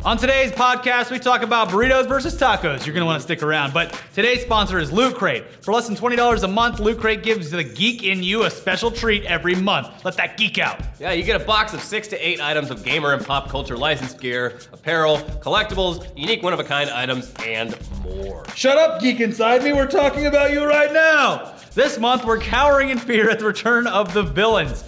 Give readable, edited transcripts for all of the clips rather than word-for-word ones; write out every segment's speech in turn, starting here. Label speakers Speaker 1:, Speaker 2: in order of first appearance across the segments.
Speaker 1: On today's podcast, we talk about burritos versus tacos. You're going to want to stick around. But today's sponsor is Loot Crate. For less than $20 a month, Loot Crate gives the geek in you a special treat every month. Let that geek out.
Speaker 2: Yeah, you get a box of 6 to 8 items of gamer and pop culture licensed gear, apparel, collectibles, unique one-of-a-kind items, and more.
Speaker 1: Shut up, geek inside me. We're talking about you right now. This month, we're cowering in fear at the return of the villains.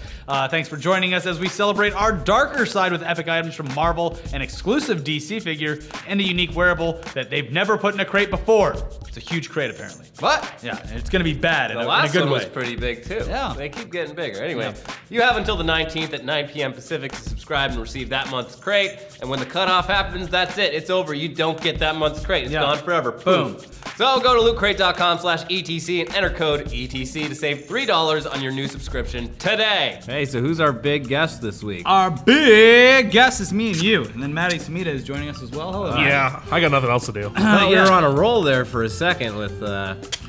Speaker 1: Thanks for joining us as we celebrate our darker side with epic items from Marvel, an exclusive DC figure, and a unique wearable that they've never put in a crate before. It's a huge crate, apparently.
Speaker 2: What?
Speaker 1: Yeah, and it's gonna be bad in a good way.
Speaker 2: The last one was pretty big, too.
Speaker 1: Yeah.
Speaker 2: They keep getting bigger. Anyway, you have until the 19th at 9 p.m. Pacific to subscribe and receive that month's crate. And when the cutoff happens, that's it. It's over. You don't get that month's crate. It's gone forever. Boom. So go to lootcrate.com/ETC and enter code ETC to save $3 on your new subscription today.
Speaker 3: Hey, so who's our big guest this week?
Speaker 1: Our big guest is me and you. And then Maddie Samita is joining us as well. Hello.
Speaker 4: Yeah, I got nothing else to do.
Speaker 3: I thought we were on a roll there for a second with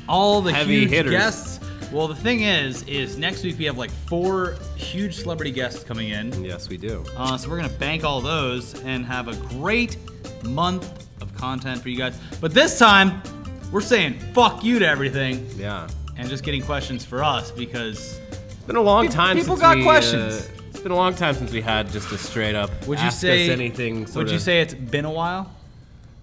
Speaker 1: all the
Speaker 3: heavy
Speaker 1: huge
Speaker 3: hitters.
Speaker 1: guests. Well, the thing is next week we have like 4 huge celebrity guests coming in.
Speaker 3: Yes, we do.
Speaker 1: So we're gonna bank all those and have a great month of content for you guys. But this time, we're saying fuck you to everything.
Speaker 3: Yeah.
Speaker 1: And just getting questions for us because
Speaker 3: It's been a long time
Speaker 1: people
Speaker 3: since
Speaker 1: got
Speaker 3: we,
Speaker 1: questions.
Speaker 3: It's been a long time since we had just a straight up
Speaker 1: would you
Speaker 3: ask
Speaker 1: say
Speaker 3: us anything sort
Speaker 1: would you
Speaker 3: of-
Speaker 1: say it's been a while?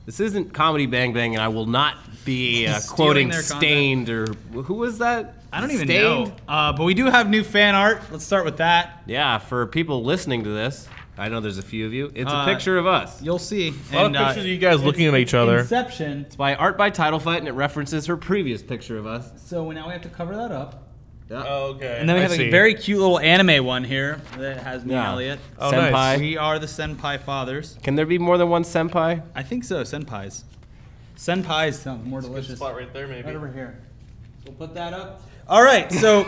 Speaker 3: This isn't Comedy Bang Bang, and I will not be
Speaker 1: Stealing
Speaker 3: quoting
Speaker 1: their
Speaker 3: Stained or who was that?
Speaker 1: I don't even
Speaker 3: Stained?
Speaker 1: know. But we do have new fan art. Let's start with that.
Speaker 3: Yeah, for people listening to this, I know there's a few of you. It's a picture of us.
Speaker 1: You'll see.
Speaker 4: A lot of pictures of you guys looking at each other.
Speaker 1: Inception.
Speaker 3: It's by Art by Title Fight, and it references her previous picture of us.
Speaker 1: So now we have to cover that up.
Speaker 3: Yeah.
Speaker 4: Oh, okay.
Speaker 1: And then we have
Speaker 4: I
Speaker 1: a
Speaker 4: see.
Speaker 1: very cute little anime one here that has me and
Speaker 3: Yeah.
Speaker 1: Elliot.
Speaker 4: Oh,
Speaker 3: Senpai.
Speaker 4: nice.
Speaker 1: We are the Senpai fathers.
Speaker 3: Can there be more than one senpai?
Speaker 1: I think so, Senpais. Senpais sound more delicious.
Speaker 4: Spot right there, maybe.
Speaker 1: Right over here. We'll put that up. All right, so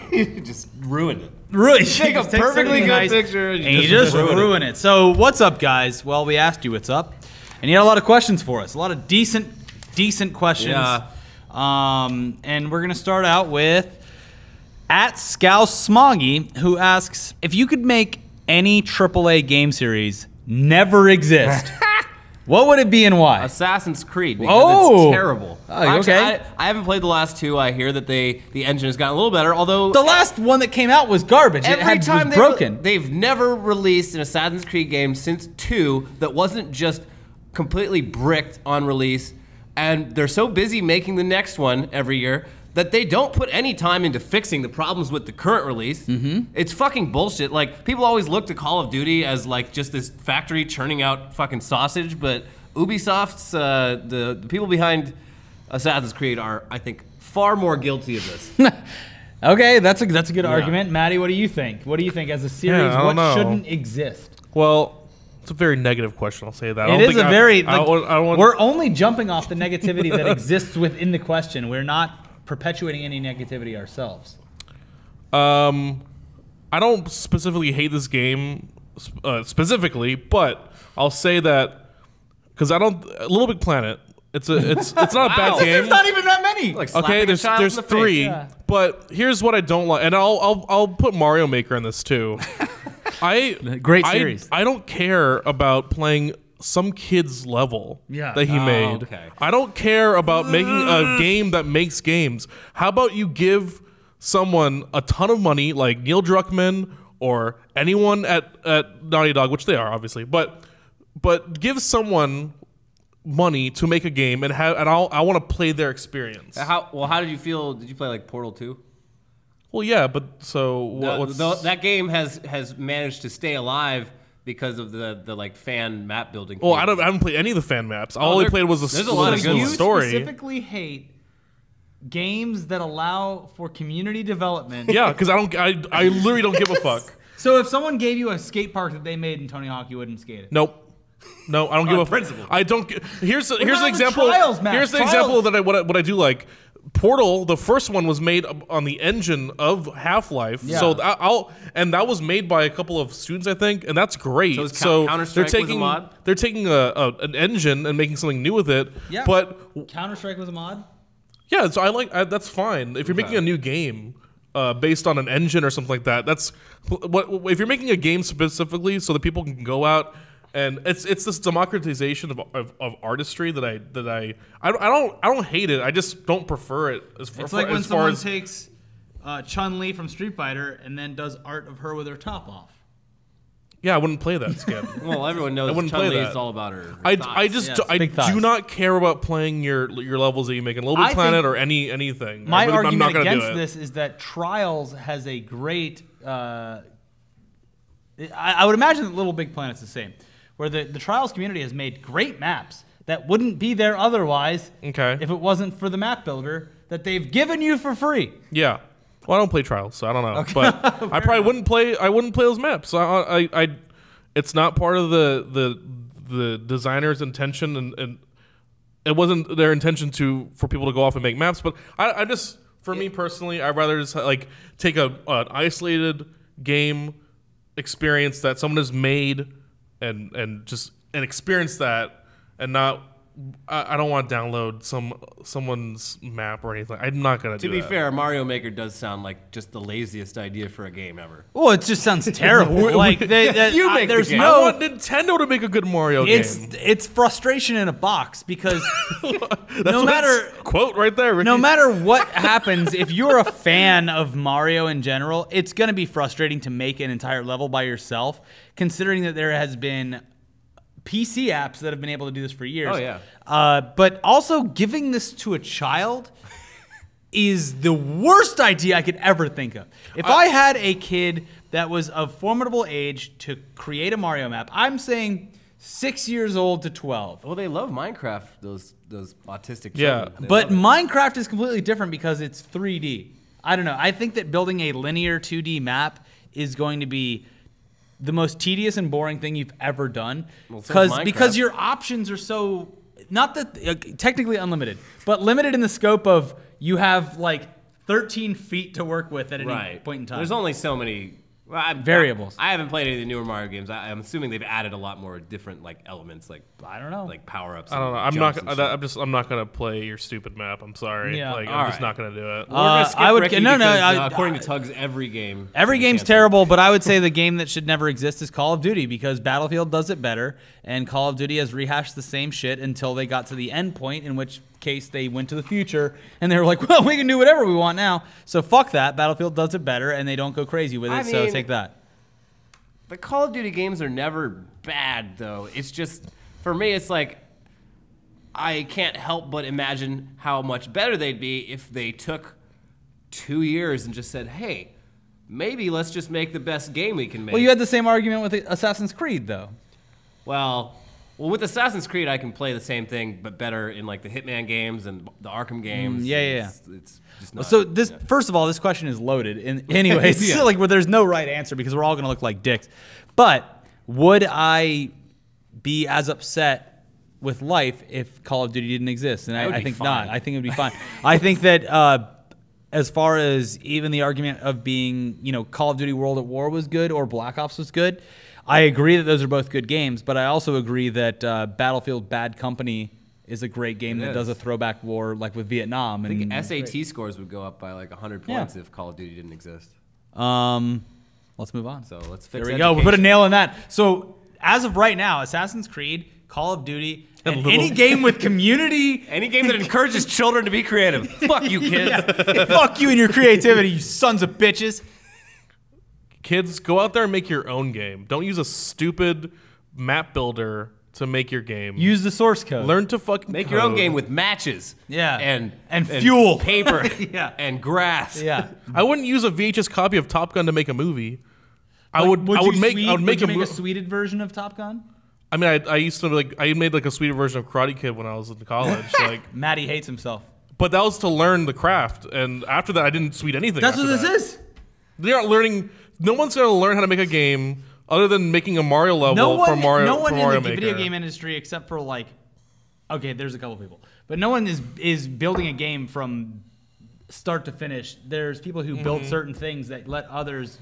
Speaker 3: You just ruined it.
Speaker 1: really
Speaker 3: Take a
Speaker 1: just take
Speaker 3: perfectly
Speaker 1: something
Speaker 3: good
Speaker 1: nice
Speaker 3: picture
Speaker 1: and you just ruin it. So what's up, guys? Well, we asked you what's up, and you had a lot of questions for us. A lot of decent questions.
Speaker 3: Yeah.
Speaker 1: And we're gonna start out with @Scouse Smoggy, who asks if you could make any AAA game series never exist. What would it be and why?
Speaker 3: Assassin's Creed, because it's terrible.
Speaker 1: Oh,
Speaker 3: Actually,
Speaker 1: okay.
Speaker 3: I haven't played the last 2. I hear that the engine has gotten a little better, although
Speaker 1: The last one that came out was garbage. It
Speaker 3: every time
Speaker 1: was broken.
Speaker 3: they've never released an Assassin's Creed game since 2 that wasn't just completely bricked on release, and they're so busy making the next one every year that they don't put any time into fixing the problems with the current release. It's fucking bullshit. Like, people always look to Call of Duty as like just this factory churning out fucking sausage, but Ubisoft's the people behind Assassin's Creed are, I think, far more guilty of this.
Speaker 1: Okay, that's a good argument. Maddie, what do you think? What do you think as a series?
Speaker 4: Yeah, I
Speaker 1: What
Speaker 4: don't know.
Speaker 1: shouldn't exist?
Speaker 4: Well, it's a very negative question. I'll say that.
Speaker 1: It is a very.
Speaker 4: I want,
Speaker 1: we're only jumping off the negativity that exists within the question. We're not perpetuating any negativity ourselves.
Speaker 4: I don't specifically hate this game specifically, but I'll say that because I don't. Little Big Planet. It's not a bad game.
Speaker 1: There's not even that many.
Speaker 3: Like
Speaker 4: Okay,
Speaker 3: slapping a child
Speaker 4: there's
Speaker 3: in the
Speaker 4: 3,
Speaker 3: face.
Speaker 1: Yeah.
Speaker 4: but here's what I don't like, and I'll put Mario Maker in this too.
Speaker 1: Great series.
Speaker 4: I don't care about playing some kid's level that he made.
Speaker 3: Okay.
Speaker 4: I don't care about making a game that makes games. How about you give someone a ton of money, like Neil Druckmann or anyone at Naughty Dog, which they are obviously, but give someone money to make a game and I want to play their experience.
Speaker 3: How did you feel? Did you play like Portal 2?
Speaker 4: Well, yeah, but so what's
Speaker 3: That game has managed to stay alive because of the like fan map building.
Speaker 4: Well, I haven't played any of the fan maps. All I played was
Speaker 3: there's a lot of good
Speaker 1: You
Speaker 3: ones.
Speaker 4: story.
Speaker 1: specifically hate games that allow for community development.
Speaker 4: Yeah, because I literally don't give a fuck.
Speaker 1: So if someone gave you a skate park that they made in Tony Hawk, you wouldn't skate it.
Speaker 4: Nope. No, I don't give a
Speaker 1: principle.
Speaker 4: I don't. Here's an
Speaker 1: about the
Speaker 4: example.
Speaker 1: Trials map?
Speaker 4: Here's the
Speaker 1: Trials-
Speaker 4: example that what I do like. Portal, the first one was made on the engine of Half-Life,
Speaker 1: Yeah.
Speaker 4: so that was made by a couple of students, I think, and that's great.
Speaker 3: So is
Speaker 4: So
Speaker 3: Counter-Strike
Speaker 4: they're
Speaker 3: was a
Speaker 4: taking
Speaker 3: mod?
Speaker 4: they're taking an engine and making something new with it.
Speaker 1: Yeah.
Speaker 4: But
Speaker 1: Counter-Strike was a mod?
Speaker 4: yeah, so that's fine. If you're making a new game based on an engine or something like that, that's what. If you're making a game specifically so that people can go out And it's this democratization of artistry that I don't hate it. I just don't prefer it.
Speaker 1: It's like when someone takes Chun-Li from Street Fighter and then does art of her with her top off.
Speaker 4: Yeah, I wouldn't play that skin.
Speaker 3: Well, everyone knows Chun-Li is all about her.
Speaker 4: I do not care about playing your levels that you make in Little Big Planet or anything.
Speaker 1: My argument against this is that Trials has a great. I would imagine that Little Big Planet's the same, where the Trials community has made great maps that wouldn't be there otherwise if it wasn't for the map builder that they've given you for free.
Speaker 4: Yeah. Well, I don't play Trials, so I don't know. But I probably wouldn't play those maps. I it's not part of the designer's intention, and it wasn't their intention for people to go off and make maps. But I just, for me personally, I'd rather just like take an isolated game experience that someone has made and experience that, and not. I don't want to download someone's map or anything. I'm not gonna do that.
Speaker 3: To be fair, Mario Maker does sound like just the laziest idea for a game ever.
Speaker 1: Oh, it just sounds terrible. Like
Speaker 4: there's
Speaker 1: no.
Speaker 4: I want Nintendo to make a good Mario game.
Speaker 1: It's frustration in a box because no matter
Speaker 4: quote right there, Ricky.
Speaker 1: No matter what happens, if you're a fan of Mario in general, it's gonna be frustrating to make an entire level by yourself, considering that there has been PC apps that have been able to do this for years.
Speaker 3: Oh, yeah.
Speaker 1: But also giving this to a child is the worst idea I could ever think of. If I had a kid that was of formidable age to create a Mario map, I'm saying 6 years old to 12.
Speaker 3: Well, they love Minecraft, those autistic children.
Speaker 4: Yeah.
Speaker 1: But Minecraft is completely different because it's 3D. I don't know. I think that building a linear 2D map is going to be the most tedious and boring thing you've ever done, because your options are so not that technically unlimited, but limited in the scope of you have like 13 feet to work with at any point in time.
Speaker 3: There's only so many
Speaker 1: variables.
Speaker 3: I haven't played any of the newer Mario games. I'm assuming they've added a lot more different like elements, like
Speaker 1: I don't know,
Speaker 3: like power ups.
Speaker 4: I don't know. I'm not gonna play your stupid map. I'm sorry.
Speaker 1: Yeah.
Speaker 4: I'm just not gonna do it.
Speaker 3: We're gonna skip Ricky because,
Speaker 1: no.
Speaker 3: According to Tugs, every game's
Speaker 1: terrible. But I would say the game that should never exist is Call of Duty, because Battlefield does it better, and Call of Duty has rehashed the same shit until they got to the end point, in which case they went to the future and they were like, well, we can do whatever we want now. So fuck that. Battlefield does it better, and they don't go crazy with it. So take that.
Speaker 3: The Call of Duty games are never bad, though. It's just, for me, it's like, I can't help but imagine how much better they'd be if they took 2 years and just said, hey, maybe let's just make the best game we can make.
Speaker 1: Well, you had the same argument with Assassin's Creed, though.
Speaker 3: Well, with Assassin's Creed, I can play the same thing, but better in like the Hitman games and the Arkham games. It's just not,
Speaker 1: so this, first of all, this question is loaded. Anyways,
Speaker 3: Yeah.
Speaker 1: like where there's no right answer because we're all gonna look like dicks. But would I be as upset with life if Call of Duty didn't exist? And I think not. I think it would be fine. I think that as far as even the argument of being, Call of Duty World at War was good or Black Ops was good, I agree that those are both good games, but I also agree that Battlefield Bad Company is a great game that does a throwback war like with Vietnam.
Speaker 3: I think SAT scores would go up by like 100 points if Call of Duty didn't exist.
Speaker 1: Let's move on.
Speaker 3: So let's fix
Speaker 1: There we go. We put a nail in that. So as of right now, Assassin's Creed, Call of Duty, and any game with community.
Speaker 3: Any game that encourages children to be creative. Fuck you, kids.
Speaker 1: Fuck you and your creativity, you sons of bitches.
Speaker 4: Kids, go out there and make your own game. Don't use a stupid map builder to make your game.
Speaker 1: Use the source code.
Speaker 4: Learn to fucking
Speaker 3: make your own game with matches.
Speaker 1: Yeah.
Speaker 3: And
Speaker 1: fuel.
Speaker 3: Paper.
Speaker 1: Yeah.
Speaker 3: And grass.
Speaker 1: Yeah.
Speaker 4: I wouldn't use a VHS copy of Top Gun to make a movie. I would make a
Speaker 1: sweeted version of Top Gun?
Speaker 4: I mean, I used to I made like a sweeter version of Karate Kid when I was in college.
Speaker 1: Maddie hates himself.
Speaker 4: But that was to learn the craft, and after that, I didn't sweet anything.
Speaker 1: That's what this is.
Speaker 4: They aren't learning. No one's gonna learn how to make a game other than making a Mario level for Mario.
Speaker 1: No one
Speaker 4: for Mario
Speaker 1: in the
Speaker 4: Maker.
Speaker 1: video game industry, except for okay, there's a couple people, but no one is building a game from start to finish. There's people who build certain things that let others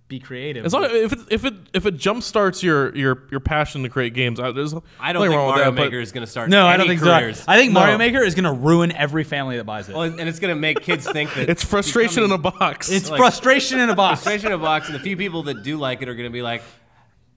Speaker 1: be creative.
Speaker 4: As long if it jumpstarts your passion to create games,
Speaker 3: I don't think Mario Maker is going to start.
Speaker 1: No, I don't think so. I think Mario Maker is going to ruin every family that buys it.
Speaker 3: Well, and it's going to make kids think that
Speaker 4: it's frustration in a box.
Speaker 1: It's frustration in a box.
Speaker 3: Frustration in a box, and the few people that do like it are going to be like,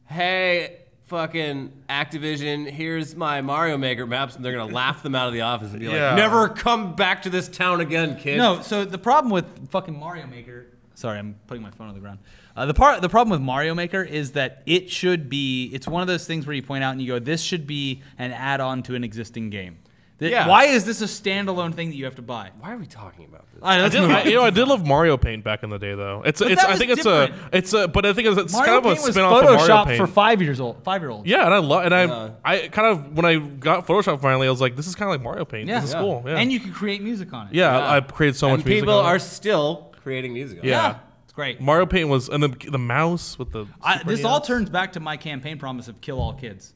Speaker 3: "Hey, fucking Activision, here's my Mario Maker maps, and they're gonna laugh them out of the office and be
Speaker 4: Yeah.
Speaker 3: like, never come back to this town again, kid.
Speaker 1: No, so the problem with fucking Mario Maker. Sorry, I'm putting my phone on the ground. The problem with Mario Maker is that it should be. It's one of those things where you point out and you go, "This should be an add-on to an existing game."
Speaker 3: Yeah.
Speaker 1: Why is this a standalone thing that you have to buy?
Speaker 3: Why are we talking about this?
Speaker 1: All right, let's move on.
Speaker 4: I did love Mario Paint back in the day, though. But I think it's
Speaker 1: Mario
Speaker 4: kind of a
Speaker 1: Paint was
Speaker 4: spin-off of Mario
Speaker 1: Photoshop
Speaker 4: Paint.
Speaker 1: for 5-year-olds.
Speaker 4: Yeah, and I kind of when I got Photoshop finally, I was like, this is kind of like Mario Paint.
Speaker 1: Yeah.
Speaker 4: This is cool. Yeah.
Speaker 1: And you can create music on it.
Speaker 4: yeah, I created so much
Speaker 3: And
Speaker 4: music.
Speaker 3: people
Speaker 4: on it.
Speaker 3: are still creating music on it.
Speaker 4: Yeah.
Speaker 1: It's great.
Speaker 4: Mario Paint was, and the mouse with the.
Speaker 1: This
Speaker 4: Super
Speaker 1: all
Speaker 4: NES.
Speaker 1: turns back to my campaign promise of kill all kids.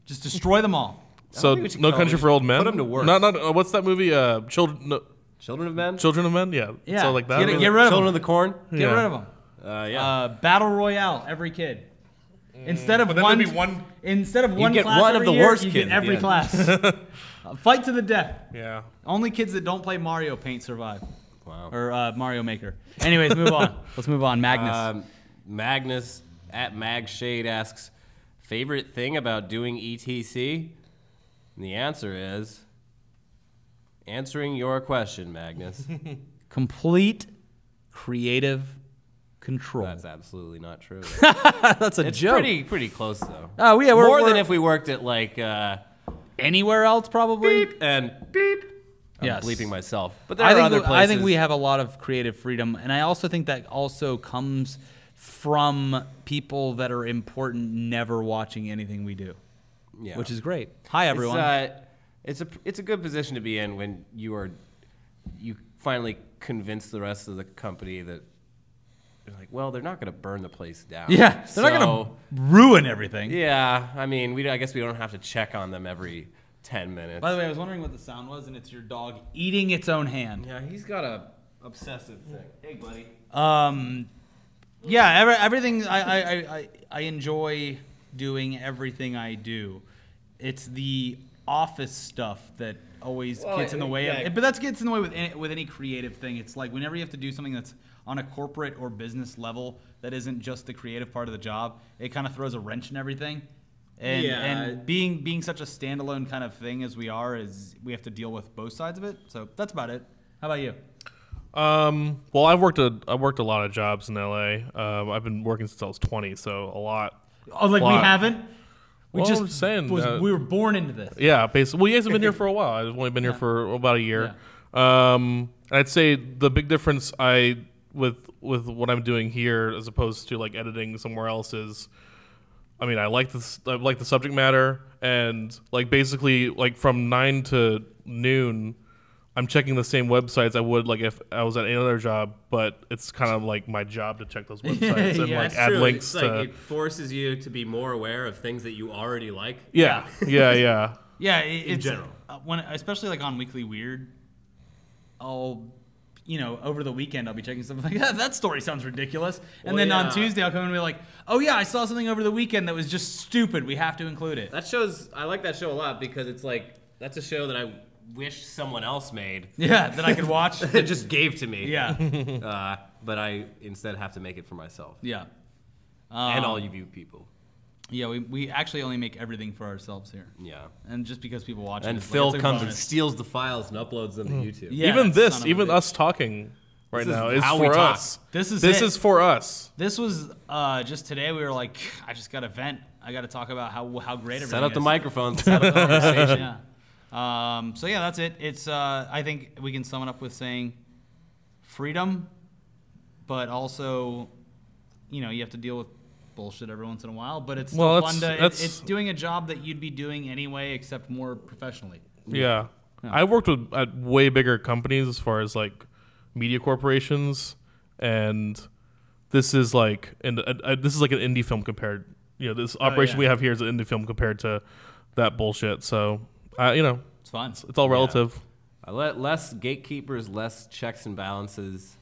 Speaker 1: Just destroy them all.
Speaker 4: So
Speaker 3: think we should
Speaker 4: No
Speaker 3: call
Speaker 4: Country
Speaker 3: it-
Speaker 4: for Old Men.
Speaker 3: put 'em to work.
Speaker 4: Not what's that movie?
Speaker 3: Children of Men?
Speaker 4: Children of Men. Yeah.
Speaker 1: Yeah.
Speaker 4: So like that.
Speaker 1: Get rid of
Speaker 3: Children
Speaker 1: them.
Speaker 3: of the Corn?
Speaker 1: Get
Speaker 4: Yeah.
Speaker 1: rid of them.
Speaker 3: Yeah.
Speaker 1: Battle Royale, every kid. Instead of
Speaker 4: But then
Speaker 1: one,
Speaker 4: there'd be one-
Speaker 1: Instead of one
Speaker 3: get
Speaker 1: class
Speaker 3: one of
Speaker 1: every
Speaker 3: the
Speaker 1: year,
Speaker 3: worst
Speaker 1: you
Speaker 3: kids
Speaker 1: get
Speaker 3: at
Speaker 1: every
Speaker 3: the
Speaker 1: class. Fight to the death.
Speaker 4: Yeah.
Speaker 1: Only kids that don't play Mario Paint survive.
Speaker 3: Wow.
Speaker 1: Or Mario Maker. Anyways, move on. Let's move on. Magnus.
Speaker 3: Magnus at Magshade asks, favorite thing about doing ETC? And the answer is, answering your question, Magnus.
Speaker 1: Complete creative control.
Speaker 3: That's absolutely not true.
Speaker 1: That's a
Speaker 3: It's
Speaker 1: joke.
Speaker 3: pretty close though.
Speaker 1: Oh, yeah,
Speaker 3: More than if we worked at like
Speaker 1: anywhere else, probably.
Speaker 3: beep and beep. I'm
Speaker 1: Yes.
Speaker 3: bleeping myself. But there are other places.
Speaker 1: I think we have a lot of creative freedom, and I also think that also comes from people that are important never watching anything we do,
Speaker 3: Yeah.
Speaker 1: which is great. Hi, everyone.
Speaker 3: It's a good position to be in when you finally convince the rest of the company that they're like, well, they're not going to burn the place down.
Speaker 1: yeah, they're not going to ruin everything.
Speaker 3: Yeah, I mean, I guess we don't have to check on them every 10 minutes.
Speaker 1: By the way, I was wondering what the sound was, and it's your dog eating its own hand.
Speaker 3: Yeah, he's got a obsessive thing. Hey, buddy.
Speaker 1: Yeah, everything. I enjoy doing everything I do. It's the office stuff that always gets in the way of it. But that gets in the way with any creative thing. It's like whenever you have to do something that's on a corporate or business level that isn't just the creative part of the job, it kind of throws a wrench in everything. And being such a standalone kind of thing as we are, is we have to deal with both sides of it. So that's about it. How about you?
Speaker 4: Well, I've worked a lot of jobs in LA. I've been working since I was 20, so a lot.
Speaker 1: Oh, like we
Speaker 4: Lot.
Speaker 1: haven't? We
Speaker 4: Well,
Speaker 1: just
Speaker 4: I'm saying,
Speaker 1: we were born into this.
Speaker 4: Yeah, basically. Well, you guys have been here for a while. I've only been here for about a year. I'd say the big difference with what I'm doing here as opposed to like editing somewhere else is, I mean, I like the subject matter, and like basically like from 9 to noon, I'm checking the same websites I would like if I was at any other job, but it's kind of like my job to check those websites and
Speaker 1: Yeah,
Speaker 4: like
Speaker 3: That's
Speaker 4: add
Speaker 3: true.
Speaker 4: links
Speaker 3: It's
Speaker 4: to.
Speaker 3: like it forces you to be more aware of things that you already like.
Speaker 4: Yeah.
Speaker 1: Yeah, it's
Speaker 3: general.
Speaker 1: When especially like on Weekly Weird, I'll over the weekend I'll be checking stuff like that story sounds ridiculous, and
Speaker 3: Well,
Speaker 1: then on
Speaker 3: yeah.
Speaker 1: Tuesday I'll come and be like, oh yeah, I saw something over the weekend that was just stupid. We have to include it.
Speaker 3: I like that show a lot because it's like that's a show that I wish someone else made.
Speaker 1: Yeah, that I could watch.
Speaker 3: That just gave to me.
Speaker 1: Yeah,
Speaker 3: But I instead have to make it for myself
Speaker 1: yeah.
Speaker 3: and all you people.
Speaker 1: Yeah, we actually only make everything for ourselves here,
Speaker 3: Yeah.
Speaker 1: and just because people watch it,
Speaker 3: And
Speaker 1: it's
Speaker 3: Phil
Speaker 1: like, it's a
Speaker 3: comes and
Speaker 1: bonus.
Speaker 3: steals the files and uploads them to YouTube.
Speaker 1: Yeah,
Speaker 4: even
Speaker 1: that son
Speaker 4: this,
Speaker 1: of a
Speaker 4: even
Speaker 1: bitch.
Speaker 4: us talking right
Speaker 3: This is
Speaker 4: now is
Speaker 3: how we
Speaker 4: for
Speaker 3: talk.
Speaker 4: us.
Speaker 1: This is
Speaker 4: This for us.
Speaker 1: This was just today. We were like, I just got to vent. I got to talk about how great everything
Speaker 3: Set up the
Speaker 1: is.
Speaker 3: microphones. Set up the conversation.
Speaker 1: Yeah. So yeah, that's it. It's I think we can sum it up with saying freedom, but also, you have to deal with bullshit every once in a while. But it's still fun to. It's doing a job that you'd be doing anyway, except more professionally.
Speaker 4: Yeah. I worked at way bigger companies as far as like media corporations, and this is like an indie film compared. This operation we have here is an indie film compared to that bullshit. So,
Speaker 1: It's fun.
Speaker 4: it's all relative.
Speaker 3: Less gatekeepers, less checks and balances.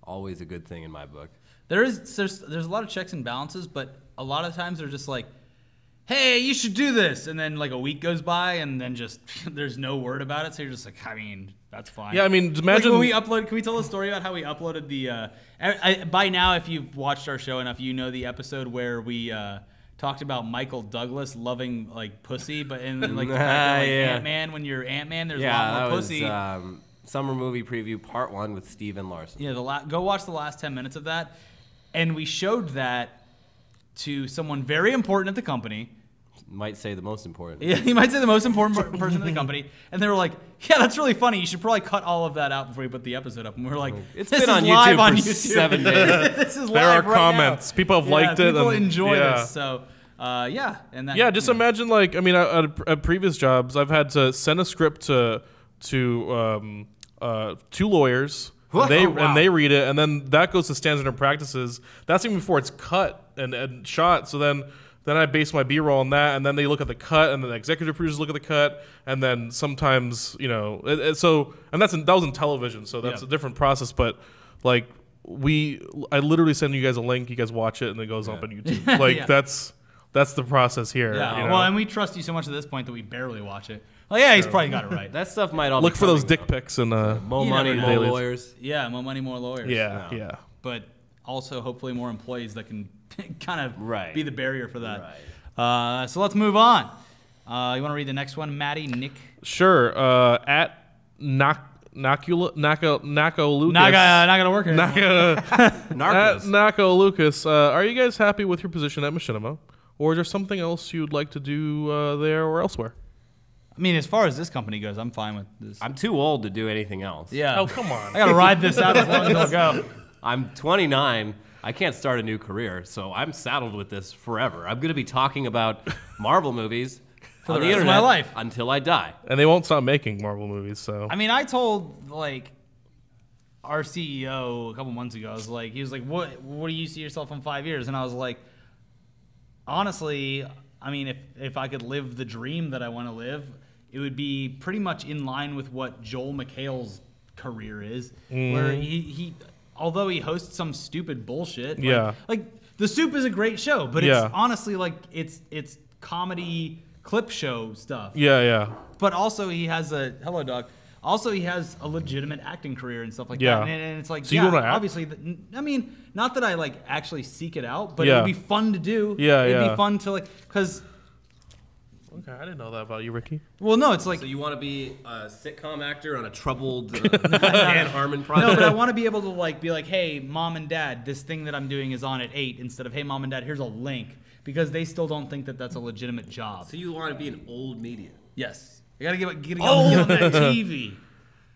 Speaker 3: Always a good thing in my book.
Speaker 1: There's a lot of checks and balances, but a lot of times they're just like, hey, you should do this, and then like a week goes by, and then just there's no word about it. So you're just like, I mean, that's fine.
Speaker 4: Yeah, I mean,
Speaker 1: Like
Speaker 4: imagine
Speaker 1: when we upload. Can we tell a story about how we uploaded the? By now, if you've watched our show enough, you know the episode where we talked about Michael Douglas loving like pussy, but in like the fact that, like, Ant-Man, when you're Ant-Man, there's a lot more pussy.
Speaker 3: Was, Summer Movie Preview Part 1 with Steven Larson.
Speaker 1: Yeah, go watch the last 10 minutes of that. And we showed that to someone very important at the company.
Speaker 3: Might say the most important.
Speaker 1: Yeah, he might say the most important person in the company. And they were like, yeah, that's really funny. You should probably cut all of that out before you put the episode up. And we were like,
Speaker 3: it's been on YouTube for 7 days.
Speaker 1: This is
Speaker 4: there
Speaker 1: live
Speaker 4: are
Speaker 1: right
Speaker 4: comments.
Speaker 1: Now.
Speaker 4: People have liked it.
Speaker 1: People enjoy this. So, yeah. And then,
Speaker 4: just imagine, like, I mean, at previous jobs, I've had to send a script to 2 lawyers. And they read it, and then that goes to standards and practices. That's even before it's cut and shot. So then I base my B-roll on that, and then they look at the cut, and then the executive producers look at the cut, and then sometimes, you know, that was in television, so that's a different process. But like I literally send you guys a link, you guys watch it, and it goes up on YouTube. Like that's the process here.
Speaker 1: Yeah.
Speaker 4: You know?
Speaker 1: Well, and we trust you so much at this point that we barely watch it. Well, yeah, he's probably got it right.
Speaker 3: That stuff might all
Speaker 4: look
Speaker 3: be
Speaker 4: for those
Speaker 3: coming,
Speaker 4: dick pics and
Speaker 3: more money, more lawyers.
Speaker 1: Yeah, more money, more lawyers.
Speaker 4: Yeah.
Speaker 1: But also, hopefully, more employees that can kind of be the barrier for that.
Speaker 3: Right.
Speaker 1: So let's move on. You want to read the next one, Maddie, Nick?
Speaker 4: Sure. At Nako Lucas.
Speaker 1: Not gonna work here.
Speaker 4: At Nako Lucas, are you guys happy with your position at Machinima, or is there something else you'd like to do there or elsewhere?
Speaker 1: I mean, as far as this company goes, I'm fine with this.
Speaker 3: I'm too old to do anything else.
Speaker 1: Yeah.
Speaker 4: Oh, come on.
Speaker 1: I gotta ride this out as long as it'll go.
Speaker 3: I'm 29. I can't start a new career, so I'm saddled with this forever. I'm gonna be talking about Marvel movies
Speaker 1: for
Speaker 3: on
Speaker 1: the
Speaker 3: the
Speaker 1: rest
Speaker 3: internet
Speaker 1: of my life
Speaker 3: until I die.
Speaker 4: And they won't stop making Marvel movies, so.
Speaker 1: I mean, I told like our CEO a couple months ago. He was like, "What do you see yourself in 5 years?" And I was like, honestly, I mean, if I could live the dream that I want to live, it would be pretty much in line with what Joel McHale's career is, where he although he hosts some stupid bullshit, like The Soup is a great show, but it's honestly like it's comedy clip show stuff.
Speaker 4: Yeah.
Speaker 1: But also he has a Also, he has a legitimate acting career and stuff like that. And it's like,
Speaker 4: so you want to act?
Speaker 1: Obviously, I mean, not that I like actually seek it out, but it would be fun to do. It'd be fun to because.
Speaker 4: Okay, I didn't know that about you, Ricky.
Speaker 1: Well, no, it's like...
Speaker 3: So you want to be a sitcom actor on a troubled Dan Harmon project?
Speaker 1: No, but I want to be able to be like, hey, Mom and Dad, this thing that I'm doing is on at 8, instead of, hey, Mom and Dad, here's a link, because they still don't think that that's a legitimate job.
Speaker 3: So you want to be an old media?
Speaker 1: Yes. You got to get on that TV.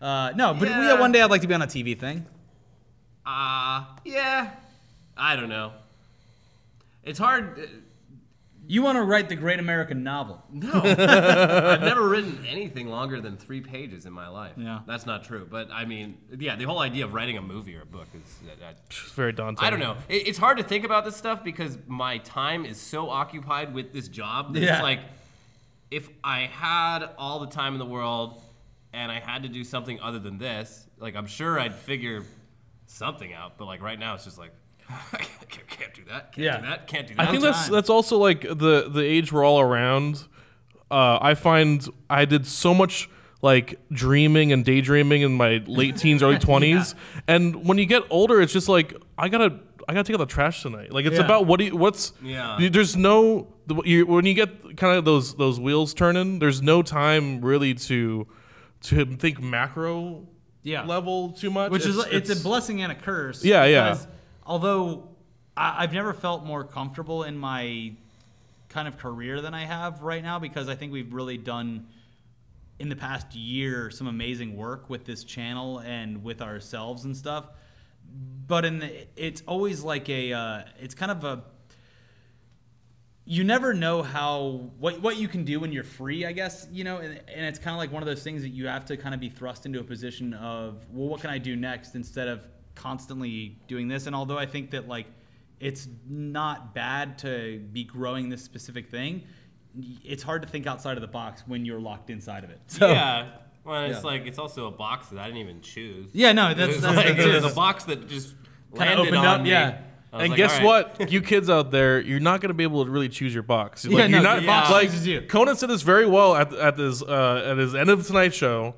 Speaker 1: No, but one day I'd like to be on a TV thing.
Speaker 3: Yeah. I don't know. It's hard...
Speaker 1: You want to write the great American novel.
Speaker 3: No. I've never written anything longer than 3 pages in my life.
Speaker 1: Yeah.
Speaker 3: That's not true. But, I mean, the whole idea of writing a movie or a book is...
Speaker 4: It's very daunting.
Speaker 3: I don't know. It's hard to think about this stuff because my time is so occupied with this job that it's like, if I had all the time in the world and I had to do something other than this, like, I'm sure I'd figure something out. But, like, right now it's just like... I can't do that. Can't do that.
Speaker 4: I think that's also like the age we're all around. I find I did so much like dreaming and daydreaming in my late teens, early 20s, and when you get older, it's just like I gotta take out the trash tonight. Like it's about there's no when you get kind of those wheels turning. There's no time really to think macro level too much.
Speaker 1: Which it's a blessing and a curse.
Speaker 4: Yeah.
Speaker 1: Although I've never felt more comfortable in my kind of career than I have right now, because I think we've really done in the past year some amazing work with this channel and with ourselves and stuff. But it's always like it's kind of a, you never know what you can do when you're free, I guess, and it's kind of like one of those things that you have to kind of be thrust into a position of, well, what can I do next, instead of constantly doing this. And although I think that like it's not bad to be growing this specific thing, it's hard to think outside of the box when you're locked inside of it. So,
Speaker 3: it's like it's also a box that I didn't even choose.
Speaker 1: Yeah, no, that's
Speaker 3: like, it was a box that just
Speaker 1: kind of
Speaker 3: landed
Speaker 1: opened
Speaker 3: on
Speaker 1: up.
Speaker 3: me.
Speaker 1: Yeah.
Speaker 4: And guess what? You kids out there, you're not going to be able to really choose your box. You're
Speaker 1: box
Speaker 4: like
Speaker 1: chooses you.
Speaker 4: Conan said this very well at his end of tonight's show.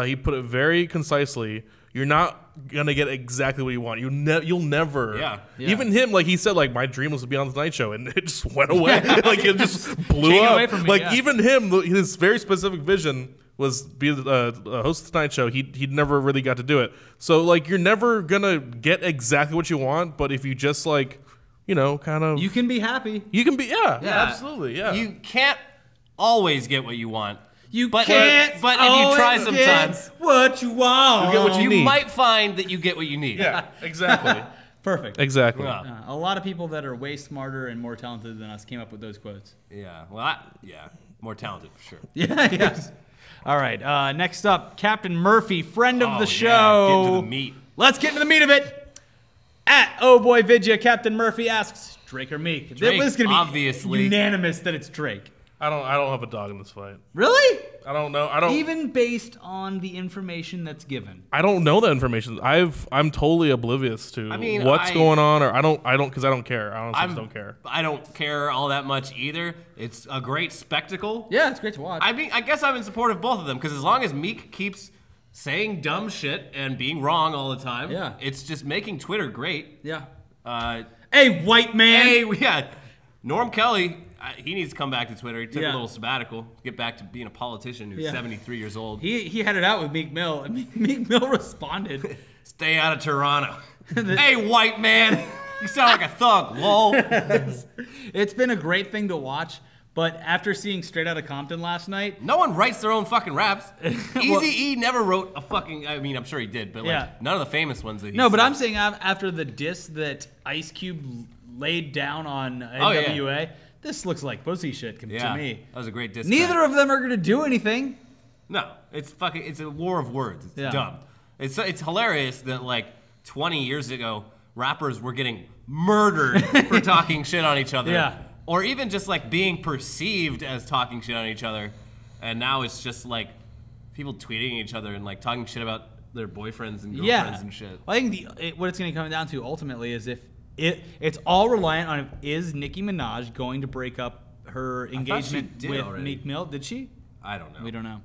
Speaker 4: He put it very concisely. you're not gonna get exactly what you want. You'll never.
Speaker 3: Yeah.
Speaker 4: Even him, like he said, like my dream was to be on the Tonight Show, and it just went away. Like it just blew
Speaker 1: Taken
Speaker 4: up.
Speaker 1: away from me,
Speaker 4: Like
Speaker 1: yeah.
Speaker 4: even him, his very specific vision was be the host of the Tonight Show. He never really got to do it. So like you're never gonna get exactly what you want, but if you just like, kind of,
Speaker 1: You can be happy.
Speaker 4: you can be, yeah, absolutely, yeah.
Speaker 3: You can't always get what you want.
Speaker 1: You
Speaker 3: But-
Speaker 1: can't.
Speaker 3: but if you try
Speaker 1: always
Speaker 3: sometimes-
Speaker 1: get what you want.
Speaker 4: You get what
Speaker 3: You
Speaker 4: need.
Speaker 3: might find that you get what you need.
Speaker 4: Yeah, exactly,
Speaker 1: Perfect.
Speaker 4: exactly.
Speaker 3: Yeah.
Speaker 1: A lot of people that are way smarter and more talented than us came up with those quotes.
Speaker 3: Yeah. Well, more talented for sure.
Speaker 1: Yeah. Yes. All right. Next up, Captain Murphy, friend of
Speaker 3: Oh,
Speaker 1: the
Speaker 3: yeah,
Speaker 1: show.
Speaker 3: get into the meat.
Speaker 1: Let's get into the meat of it. At Oh Boy Vidya, Captain Murphy asks Drake or Meek.
Speaker 3: Drake,
Speaker 1: This is gonna be
Speaker 3: obviously.
Speaker 1: unanimous that it's Drake.
Speaker 4: I don't have a dog in this fight.
Speaker 1: Really?
Speaker 4: I don't know. I don't
Speaker 1: Even based on the information that's given.
Speaker 4: I don't know that information. I'm totally oblivious to what's
Speaker 3: I-
Speaker 4: going on, or I don't because I don't care. I honestly just don't care.
Speaker 3: I don't care all that much either. It's a great spectacle.
Speaker 1: Yeah, it's great to watch.
Speaker 3: I mean, I guess I'm in support of both of them because as long as Meek keeps saying dumb shit and being wrong all the time,
Speaker 1: Yeah.
Speaker 3: it's just making Twitter great.
Speaker 1: yeah.
Speaker 3: Uh,
Speaker 1: Hey, white man.
Speaker 3: hey, yeah, Norm Kelly, he needs to come back to Twitter. He took
Speaker 1: Yeah.
Speaker 3: a little sabbatical, get back to being a politician who's
Speaker 1: Yeah.
Speaker 3: 73 years old.
Speaker 1: He had it out with Meek Mill, and Meek Mill responded.
Speaker 3: Stay out of Toronto. Hey, white man, you sound like a thug. Lol.
Speaker 1: It's been a great thing to watch, but after seeing Straight Outta Compton last night,
Speaker 3: No one writes their own fucking raps. Eazy-E never wrote a fucking. I mean, I'm sure he did, but like
Speaker 1: Yeah.
Speaker 3: none of the famous ones that he.
Speaker 1: no, but
Speaker 3: said.
Speaker 1: I'm saying after the diss that Ice Cube laid down on
Speaker 3: Oh, yeah.
Speaker 1: NWA, this looks like pussy shit to
Speaker 3: Yeah,
Speaker 1: me.
Speaker 3: that was a great diss.
Speaker 1: Neither
Speaker 3: track.
Speaker 1: of them are going to do anything.
Speaker 3: No, it's fucking. It's a war of words. It's
Speaker 1: Yeah.
Speaker 3: dumb. It's hilarious that like 20 years ago, rappers were getting murdered for talking shit on each other.
Speaker 1: Yeah.
Speaker 3: Or even just like being perceived as talking shit on each other, and now it's just like people tweeting each other and like talking shit about their boyfriends and girlfriends
Speaker 1: Yeah.
Speaker 3: and shit.
Speaker 1: I think what it's going to come down to ultimately is if it's all reliant on is Nicki Minaj going to break up her engagement
Speaker 3: did
Speaker 1: with
Speaker 3: already.
Speaker 1: Meek Mill? Did she?
Speaker 3: I don't know.
Speaker 1: We don't know.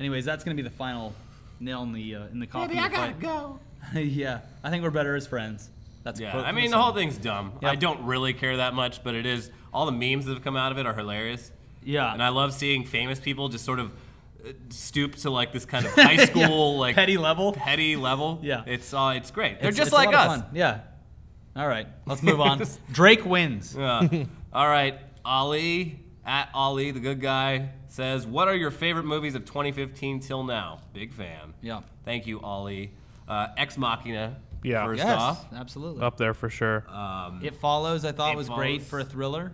Speaker 1: Anyways, that's going to be the final nail in the coffin.
Speaker 3: Maybe I
Speaker 1: of the
Speaker 3: gotta
Speaker 1: fight.
Speaker 3: go.
Speaker 1: Yeah, I think we're better as friends. That's a
Speaker 3: Yeah,
Speaker 1: quote
Speaker 3: I
Speaker 1: from
Speaker 3: mean
Speaker 1: the
Speaker 3: the whole
Speaker 1: song.
Speaker 3: thing's dumb.
Speaker 1: Yep.
Speaker 3: I don't really care that much, but it is. All the memes that have come out of it are hilarious.
Speaker 1: Yeah,
Speaker 3: And I love seeing famous people just sort of stoop to like this kind of high school like
Speaker 1: petty level.
Speaker 3: petty level.
Speaker 1: Yeah.
Speaker 3: it's great. They're
Speaker 1: It's-
Speaker 3: just
Speaker 1: it's a
Speaker 3: like
Speaker 1: lot of
Speaker 3: us.
Speaker 1: fun. Yeah. All right, let's move on. Drake wins.
Speaker 3: Yeah. All right, Ali at Ali the good guy says, "What are your favorite movies of 2015 till now?" Big fan.
Speaker 1: Yeah.
Speaker 3: Thank you, Ali. Ex Machina.
Speaker 4: Yeah.
Speaker 3: First
Speaker 1: Yes,
Speaker 3: off.
Speaker 1: absolutely.
Speaker 4: Up there for sure.
Speaker 1: It Follows. I thought
Speaker 3: It
Speaker 1: was great
Speaker 3: Follows.
Speaker 1: for a thriller.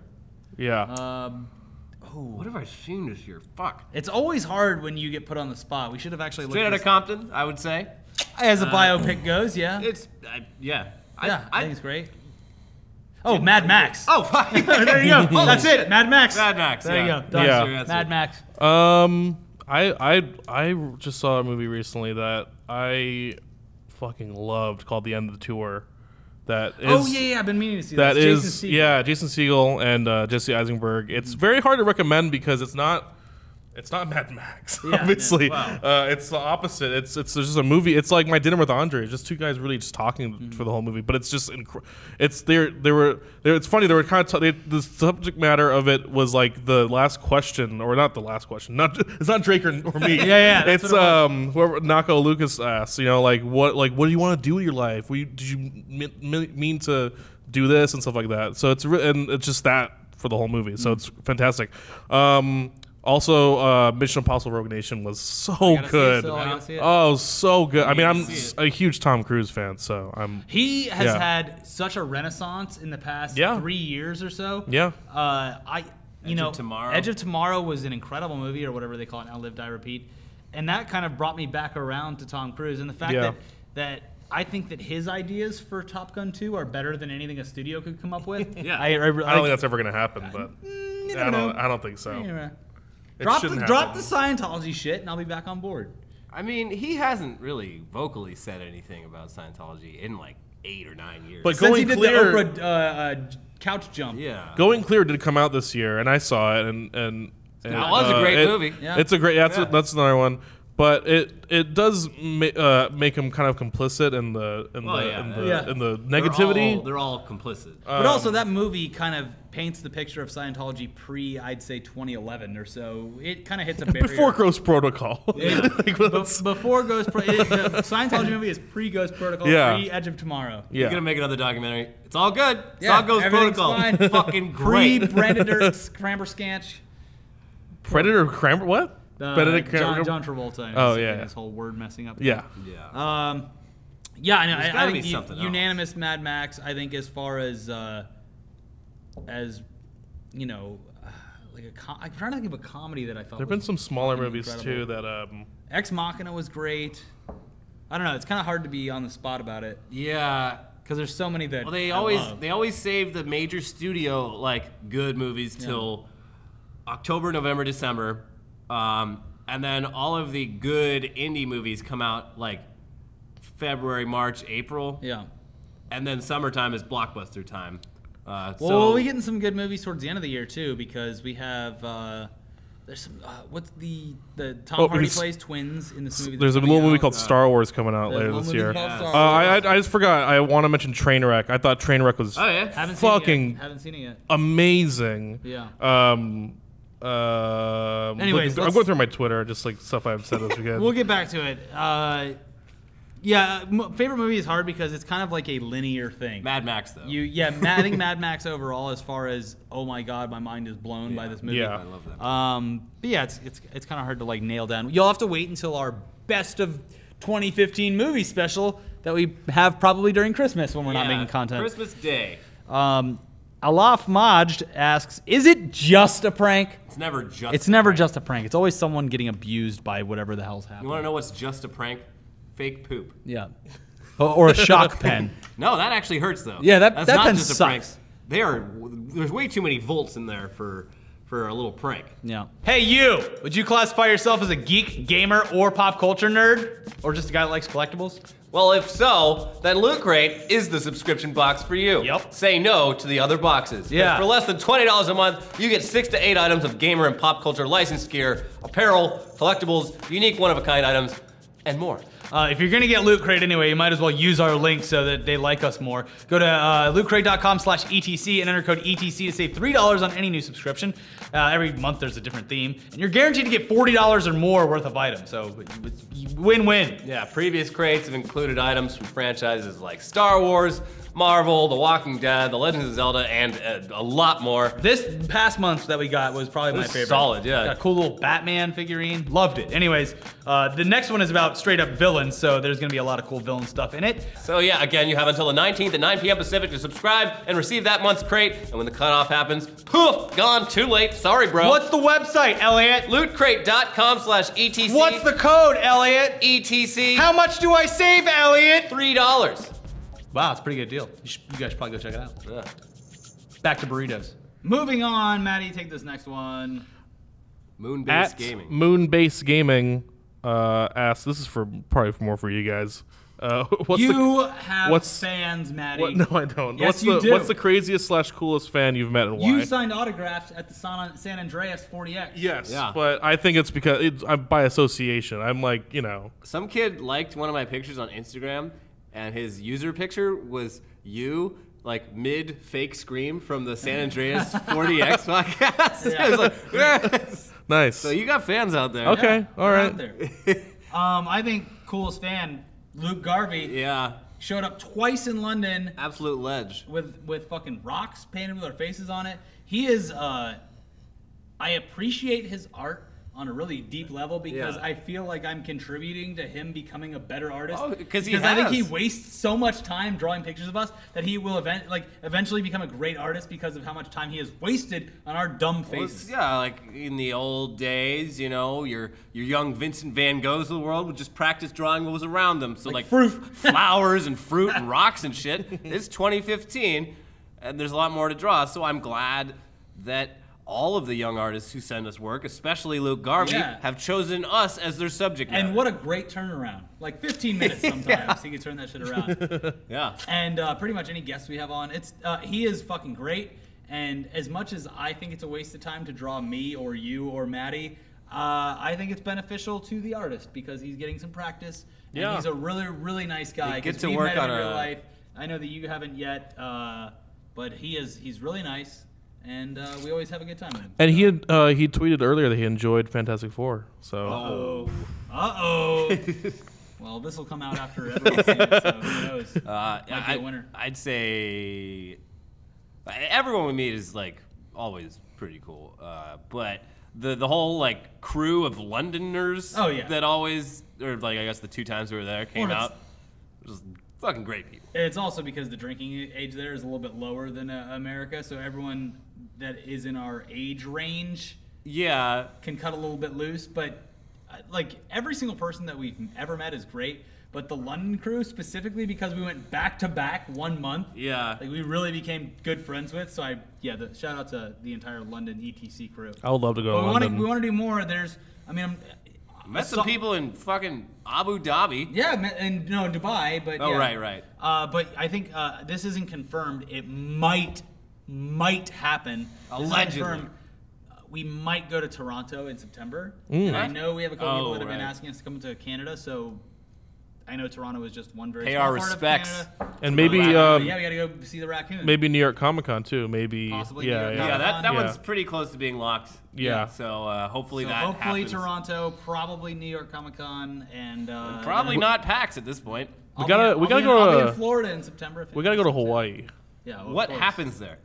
Speaker 4: Yeah.
Speaker 3: What have I seen this year? Fuck.
Speaker 1: It's always hard when you get put on the spot. We should have actually
Speaker 3: Straight
Speaker 1: looked
Speaker 3: Outta Compton, I would say.
Speaker 1: as a biopic goes. Yeah.
Speaker 3: It's yeah.
Speaker 1: I think it's great. Oh, Mad Max.
Speaker 3: Oh, fuck.
Speaker 1: There you go. That's it. Mad Max.
Speaker 3: Mad Max.
Speaker 1: There
Speaker 3: yeah.
Speaker 1: you go. Done.
Speaker 4: Yeah.
Speaker 3: That's
Speaker 1: Mad
Speaker 3: it.
Speaker 1: Max.
Speaker 4: I just saw a movie recently that I fucking loved called The End of the Tour. That is
Speaker 1: Oh yeah. I've been meaning to see
Speaker 4: that
Speaker 1: this.
Speaker 4: is
Speaker 1: Jason Segel.
Speaker 4: yeah, Jason Segel and Jesse Eisenberg. It's very hard to recommend because it's not Mad Max,
Speaker 1: Yeah,
Speaker 4: obviously.
Speaker 3: yeah. Wow.
Speaker 4: It's the opposite. It's just a movie. It's like My Dinner with Andre. It's just two guys really just talking for the whole movie. But it's just it's it's funny. They were kind of the subject matter of it was like the last question, or not the last question. It's not Drake or me.
Speaker 1: Yeah, that's
Speaker 4: It's
Speaker 1: what it
Speaker 4: whoever Nako Lucas asks. Like what do you want to do with your life? Did you mean to do this and stuff like that? So and it's just that for the whole movie. So it's fantastic. Also, Mission Impossible Rogue Nation was so
Speaker 1: gotta see it
Speaker 4: good.
Speaker 1: still, I gotta see it.
Speaker 4: Oh, so good. I mean, I'm
Speaker 3: see it.
Speaker 4: a huge Tom Cruise fan, so I'm.
Speaker 1: He has
Speaker 4: Yeah.
Speaker 1: had such a renaissance in the past
Speaker 4: Yeah.
Speaker 1: 3 years or so.
Speaker 4: Yeah.
Speaker 3: Edge of Tomorrow.
Speaker 1: Edge of Tomorrow was an incredible movie, or whatever they call it now, Live, Die, Repeat, and that kind of brought me back around to Tom Cruise and the fact
Speaker 4: Yeah.
Speaker 1: that I think that his ideas for Top Gun 2 are better than anything a studio could come up with.
Speaker 3: Yeah.
Speaker 1: I
Speaker 4: I don't think that's ever gonna happen, but
Speaker 1: you
Speaker 4: I
Speaker 1: never know.
Speaker 4: don't think so.
Speaker 1: Anyway.
Speaker 4: It
Speaker 1: Drop
Speaker 4: shouldn't
Speaker 1: the
Speaker 4: happen.
Speaker 1: Scientology shit, and I'll be back on board.
Speaker 3: I mean, he hasn't really vocally said anything about Scientology in like 8 or 9 years.
Speaker 4: But
Speaker 1: Since he
Speaker 4: Going
Speaker 1: did
Speaker 4: Clear,
Speaker 1: the Oprah couch jump.
Speaker 3: yeah.
Speaker 4: Going Clear did come out this year, and I saw it, and
Speaker 3: That was a great
Speaker 4: it-
Speaker 3: movie.
Speaker 1: Yeah.
Speaker 4: It's a great.
Speaker 3: Yeah.
Speaker 4: That's another one. but it does make him kind of complicit in the negativity.
Speaker 3: They're all complicit.
Speaker 1: But also, that movie kind of paints the picture of Scientology pre, I'd say, 2011 or so. It kind of hits a barrier.
Speaker 4: Before Ghost Protocol.
Speaker 1: Yeah. Before Ghost Protocol. The Scientology movie is pre-Ghost Protocol, pre-Edge of Tomorrow.
Speaker 3: You're going to make another documentary. It's all good. It's
Speaker 1: all
Speaker 3: Ghost Protocol.
Speaker 1: Fine.
Speaker 3: Fucking great.
Speaker 1: Pre-Predator Cramberscanch.
Speaker 4: Predator Cramber? What? Benedict Cumberbatch?
Speaker 1: John Travolta.
Speaker 4: Oh, yeah.
Speaker 1: This whole word messing up.
Speaker 4: Yeah.
Speaker 1: Yeah, I know. I think unanimous Mad Max. I think as far as you know, like I'm trying to think of a comedy that I thought.
Speaker 4: There've been some smaller movies too that.
Speaker 1: Ex Machina was great. I don't know. It's kind of hard to be on the spot about it.
Speaker 3: Yeah.
Speaker 1: Because there's so many that.
Speaker 3: Well, they always save the major studio like good movies till October, November, December. And then all of the good indie movies come out like February, March, April.
Speaker 1: Yeah.
Speaker 3: And then summertime is blockbuster time.
Speaker 1: Well, we'll be getting some good movies towards the end of the year too, because we have there's some what's the Tom Hardy plays twins in this movie.
Speaker 4: There's a little movie called Star Wars coming out later this year. I just forgot. I want to mention Trainwreck. I thought Trainwreck was
Speaker 1: haven't seen it yet.
Speaker 4: Amazing.
Speaker 1: Yeah.
Speaker 4: Anyways, I'm going through my Twitter, just like stuff I've said this weekend.
Speaker 1: We'll get back to it. Favorite movie is hard because it's kind of like a linear thing.
Speaker 3: Mad Max, though.
Speaker 1: I think Mad Max overall, as far as oh my god, my mind is blown by this movie.
Speaker 4: Yeah,
Speaker 3: I love that.
Speaker 1: But yeah, it's kind of hard to like nail down. You'll have to wait until our best of 2015 movie special that we have probably during Christmas when we're not making content.
Speaker 3: Christmas Day.
Speaker 1: Alaf Majd asks, "Is it just a prank?"
Speaker 3: It's never just.
Speaker 1: It's never just a prank. It's always someone getting abused by whatever the hell's happening.
Speaker 3: You want to know what's just a prank? Fake poop.
Speaker 1: Yeah. Or a shock pen.
Speaker 3: No, that actually hurts though.
Speaker 1: Yeah,
Speaker 3: That's
Speaker 1: that
Speaker 3: not
Speaker 1: pen
Speaker 3: just a prank. There's way too many volts in there for a little prank.
Speaker 1: Yeah. Hey you! Would you classify yourself as a geek, gamer, or pop culture nerd? Or just a guy that likes collectibles?
Speaker 2: Well, if so, then Loot Crate is the subscription box for you.
Speaker 1: Yep.
Speaker 2: Say no to the other boxes.
Speaker 1: Yeah.
Speaker 2: For less than $20 a month, you get 6 to 8 items of gamer and pop culture licensed gear, apparel, collectibles, unique one-of-a-kind items, and more.
Speaker 1: If you're gonna get Loot Crate anyway, you might as well use our link so that they like us more. Go to lootcrate.com/ETC and enter code ETC to save $3 on any new subscription. Every month there's a different theme, and you're guaranteed to get $40 or more worth of items. So win-win.
Speaker 2: Yeah, previous crates have included items from franchises like Star Wars, Marvel, The Walking Dead, The Legend of Zelda, and a lot more.
Speaker 1: This past month that we got was probably my favorite.
Speaker 2: Solid, yeah.
Speaker 1: Got a cool little Batman figurine. Loved it. Anyways, the next one is about straight up villains, so there's gonna be a lot of cool villain stuff in it.
Speaker 2: So yeah, again, you have until the 19th at 9 p.m. Pacific to subscribe and receive that month's crate. And when the cutoff happens, poof, gone, too late. Sorry, bro.
Speaker 1: What's the website, Elliot?
Speaker 2: Lootcrate.com/ETC.
Speaker 1: What's the code, Elliot?
Speaker 2: ETC.
Speaker 1: How much do I save, Elliot?
Speaker 2: $3.
Speaker 1: Wow, it's a pretty good deal. You guys should probably go check it out.
Speaker 2: Yeah.
Speaker 1: Back to burritos. Moving on, Maddie, take this next one.
Speaker 3: Moonbase Gaming.
Speaker 4: Moonbase Gaming asks, this is probably more for you guys.
Speaker 1: Have fans, Maddie.
Speaker 4: No, I don't.
Speaker 1: Yes, you do.
Speaker 4: What's the craziest / coolest fan you've met and why?
Speaker 1: You signed autographs at the San Andreas 40X.
Speaker 4: Yes, but I think it's because I'm by association. I'm like,
Speaker 3: Some kid liked one of my pictures on Instagram, and his user picture was you, like mid fake scream from the San Andreas 40X podcast.
Speaker 1: Yeah.
Speaker 3: I was like, yes.
Speaker 4: Nice.
Speaker 3: So you got fans out there.
Speaker 4: Okay, all right.
Speaker 1: Out there. I think coolest fan, Luke Garvey.
Speaker 3: Yeah.
Speaker 1: Showed up twice in London.
Speaker 3: Absolute ledge.
Speaker 1: With fucking rocks painted with our faces on it. He is. I appreciate his art on a really deep level because I feel like I'm contributing to him becoming a better artist.
Speaker 3: Oh, because
Speaker 1: I think he wastes so much time drawing pictures of us that he will eventually become a great artist because of how much time he has wasted on our dumb faces.
Speaker 3: Yeah, like in the old days, your young Vincent Van Goghs of the world would just practice drawing what was around them. So like
Speaker 1: fruit,
Speaker 3: flowers and fruit and rocks and shit. It's 2015, and there's a lot more to draw. So I'm glad that all of the young artists who send us work, especially Luke Garvey, have chosen us as their subject matter.
Speaker 1: And what a great turnaround. Like 15 minutes sometimes he can turn that shit around.
Speaker 3: Yeah.
Speaker 1: And pretty much any guest we have on, he is fucking great. And as much as I think it's a waste of time to draw me or you or Maddie, I think it's beneficial to the artist because he's getting some practice. And
Speaker 4: Yeah.
Speaker 1: he's a really, really nice guy.
Speaker 3: He gets
Speaker 1: 'cause
Speaker 3: to
Speaker 1: we've
Speaker 3: work
Speaker 1: met him
Speaker 3: on
Speaker 1: in real
Speaker 3: a-
Speaker 1: life. I know that you haven't yet, but he's really nice, and we always have a good time with him.
Speaker 4: And he tweeted earlier that he enjoyed Fantastic Four. So
Speaker 1: Well, this will come out after everyone's seen it, so who knows? Might be a winner.
Speaker 3: I'd say everyone we meet is like always pretty cool, but the whole like crew of Londoners that always, or like I guess the 2 times we were there came out, just fucking great people.
Speaker 1: It's also because the drinking age there is a little bit lower than America, so everyone that is in our age range can cut a little bit loose, but like every single person that we've ever met is great, but the London crew specifically because we went back to back 1 month, like we really became good friends with. So shout out to the entire London ETC crew.
Speaker 4: I would love to go to
Speaker 1: But
Speaker 4: London.
Speaker 1: we want to do more.
Speaker 3: Met some people in fucking Abu Dhabi.
Speaker 1: Yeah, and no, Dubai, but
Speaker 3: Right.
Speaker 1: But I think this isn't confirmed. It might happen.
Speaker 3: Allegedly.
Speaker 1: We might go to Toronto in September. And I know we have a couple people that have been asking us to come to Canada, so I know Toronto is just one very
Speaker 3: Pay
Speaker 1: small
Speaker 3: our
Speaker 1: part
Speaker 3: respects.
Speaker 1: of Canada.
Speaker 4: And maybe
Speaker 1: we gotta go see the raccoon.
Speaker 4: maybe New York Comic Con too. Maybe
Speaker 1: Possibly New York
Speaker 3: Yeah,
Speaker 1: Comic-Con.
Speaker 3: that one's pretty close to being locked.
Speaker 4: Yeah.
Speaker 3: So hopefully that
Speaker 1: hopefully
Speaker 3: happens.
Speaker 1: Toronto, probably New York Comic Con, and
Speaker 3: Probably not PAX at this point.
Speaker 4: We gotta go
Speaker 1: I'll be
Speaker 4: to
Speaker 1: in Florida in September.
Speaker 4: we gotta go to Hawaii.
Speaker 1: Yeah. well, of
Speaker 3: What
Speaker 1: course.
Speaker 3: happens there?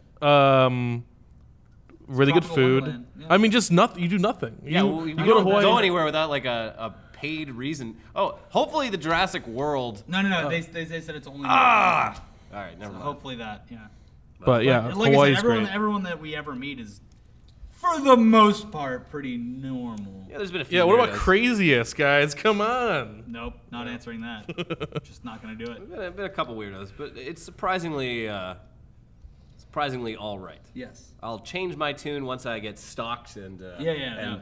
Speaker 4: Really good
Speaker 1: Tropical
Speaker 4: food.
Speaker 1: Wonderland, yeah.
Speaker 4: I mean, just nothing. You do nothing.
Speaker 3: Yeah,
Speaker 4: you
Speaker 3: you
Speaker 4: go to
Speaker 3: don't
Speaker 4: Hawaii.
Speaker 3: go anywhere without like a paid reason. Oh, hopefully the Jurassic World.
Speaker 1: No. They said it's only.
Speaker 3: All right, never mind.
Speaker 1: Hopefully that. Yeah.
Speaker 4: But yeah,
Speaker 1: Like
Speaker 4: Hawaii's
Speaker 1: I said,
Speaker 4: great.
Speaker 1: everyone that we ever meet is, for the most part, pretty normal.
Speaker 3: Yeah, there's been a few.
Speaker 4: Yeah, what about
Speaker 3: weirdos.
Speaker 4: craziest guys? Come on.
Speaker 1: Nope, not answering that. Just not gonna do it.
Speaker 3: Been a couple weirdos, but it's surprisingly all right.
Speaker 1: Yes.
Speaker 3: I'll change my tune once I get stalked and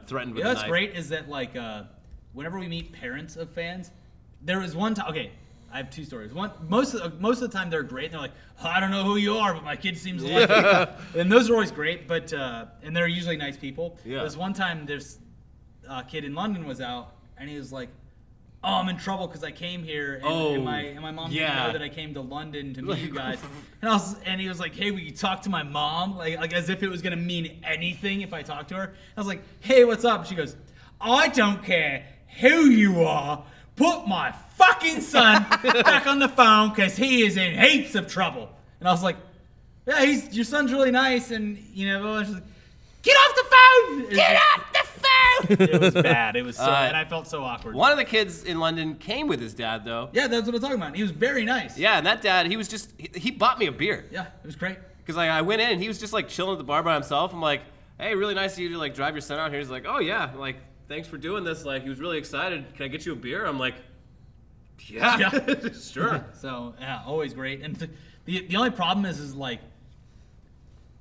Speaker 3: threatened with a
Speaker 1: What's
Speaker 3: knife.
Speaker 1: great is that like whenever we meet parents of fans, there was one time. Okay, I have 2 stories. One, most of the time they're great. And they're like, oh, I don't know who you are, but my kid seems like you. And those are always great. But and they're usually nice people.
Speaker 3: Yeah.
Speaker 1: There's one time this kid in London was out, and he was like, oh, I'm in trouble because I came here and my mom didn't know that I came to London to meet you guys. And he was like, hey, will you talk to my mom? Like as if it was gonna mean anything if I talked to her. I was like, hey, what's up? She goes, I don't care who you are. Put my fucking son back on the phone because he is in heaps of trouble. And I was like, yeah, your son's really nice, and I was like, get off the phone! Get off the phone! It was bad. It was so, and I felt so awkward.
Speaker 3: One of the kids in London came with his dad, though.
Speaker 1: Yeah, that's what I'm talking about. He was very nice.
Speaker 3: Yeah, and that dad, he was just, he bought me a beer.
Speaker 1: Yeah, it was great.
Speaker 3: Because like, I went in and he was just like chilling at the bar by himself. I'm like, hey, really nice of you to like drive your son out here. He's like, oh yeah, like, thanks for doing this. Like, he was really excited. Can I get you a beer? I'm like, yeah. Sure.
Speaker 1: So, yeah, always great. And the only problem is like,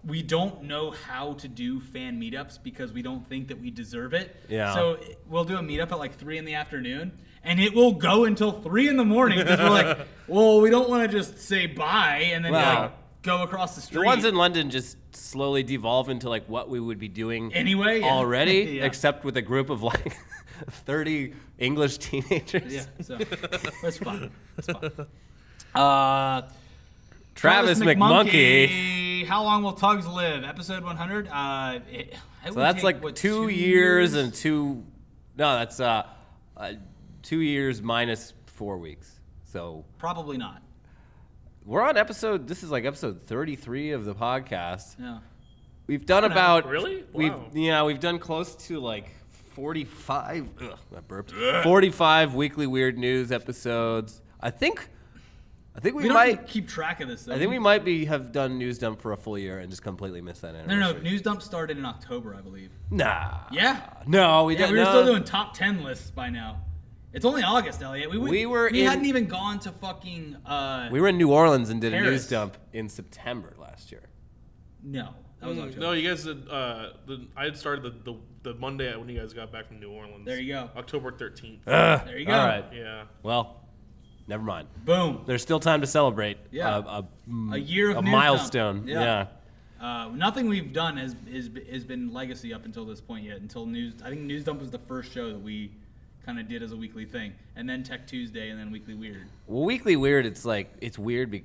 Speaker 1: we don't know how to do fan meetups because we don't think that we deserve it.
Speaker 3: Yeah.
Speaker 1: So we'll do a meetup at like 3 in the afternoon, and it will go until 3 in the morning because we're like, well, we don't want to just say bye and then like go across the street.
Speaker 3: The ones in London just slowly devolve into like what we would be doing
Speaker 1: anyway
Speaker 3: already,
Speaker 1: Yeah.
Speaker 3: except with a group of like 30 English teenagers.
Speaker 1: Yeah, so that's fun. That's fun.
Speaker 3: Travis McMonkey.
Speaker 1: How long will Tugs live? Episode 100.
Speaker 3: So that's like 2 years and 2. No, that's 2 years minus 4 weeks. So
Speaker 1: probably not.
Speaker 3: we're on episode. This is like episode 33 of the podcast.
Speaker 1: Yeah.
Speaker 3: We've done about
Speaker 4: Really?
Speaker 3: Wow. We've done close to like 45. Ugh, that burped. 45 weekly weird news episodes. I think we
Speaker 1: don't
Speaker 3: might
Speaker 1: keep track of this, though.
Speaker 3: I think we might have done News Dump for a full year and just completely missed that anniversary.
Speaker 1: No. News Dump started in October, I believe.
Speaker 3: Nah.
Speaker 1: Yeah.
Speaker 3: No, we
Speaker 1: Yeah,
Speaker 3: didn't.
Speaker 1: we were still doing top 10 lists by now. It's only August, Elliot. We hadn't even gone to fucking.
Speaker 3: We were in New Orleans and did a
Speaker 1: Paris.
Speaker 3: News Dump in September last year.
Speaker 1: No, that was October.
Speaker 4: No, you guys did. I had started the Monday when you guys got back from New Orleans.
Speaker 1: There you go.
Speaker 4: October 13th.
Speaker 1: There you go.
Speaker 3: All right.
Speaker 4: Yeah.
Speaker 3: Well, never mind.
Speaker 1: Boom.
Speaker 3: There's still time to celebrate.
Speaker 1: Yeah. A year of
Speaker 3: a
Speaker 1: News
Speaker 3: milestone.
Speaker 1: Dump.
Speaker 3: Yeah.
Speaker 1: Nothing we've done has been legacy up until this point yet. Until I think News Dump was the first show that we kind of did as a weekly thing, and then Tech Tuesday, and then Weekly Weird.
Speaker 3: Well, Weekly Weird, it's like it's weird.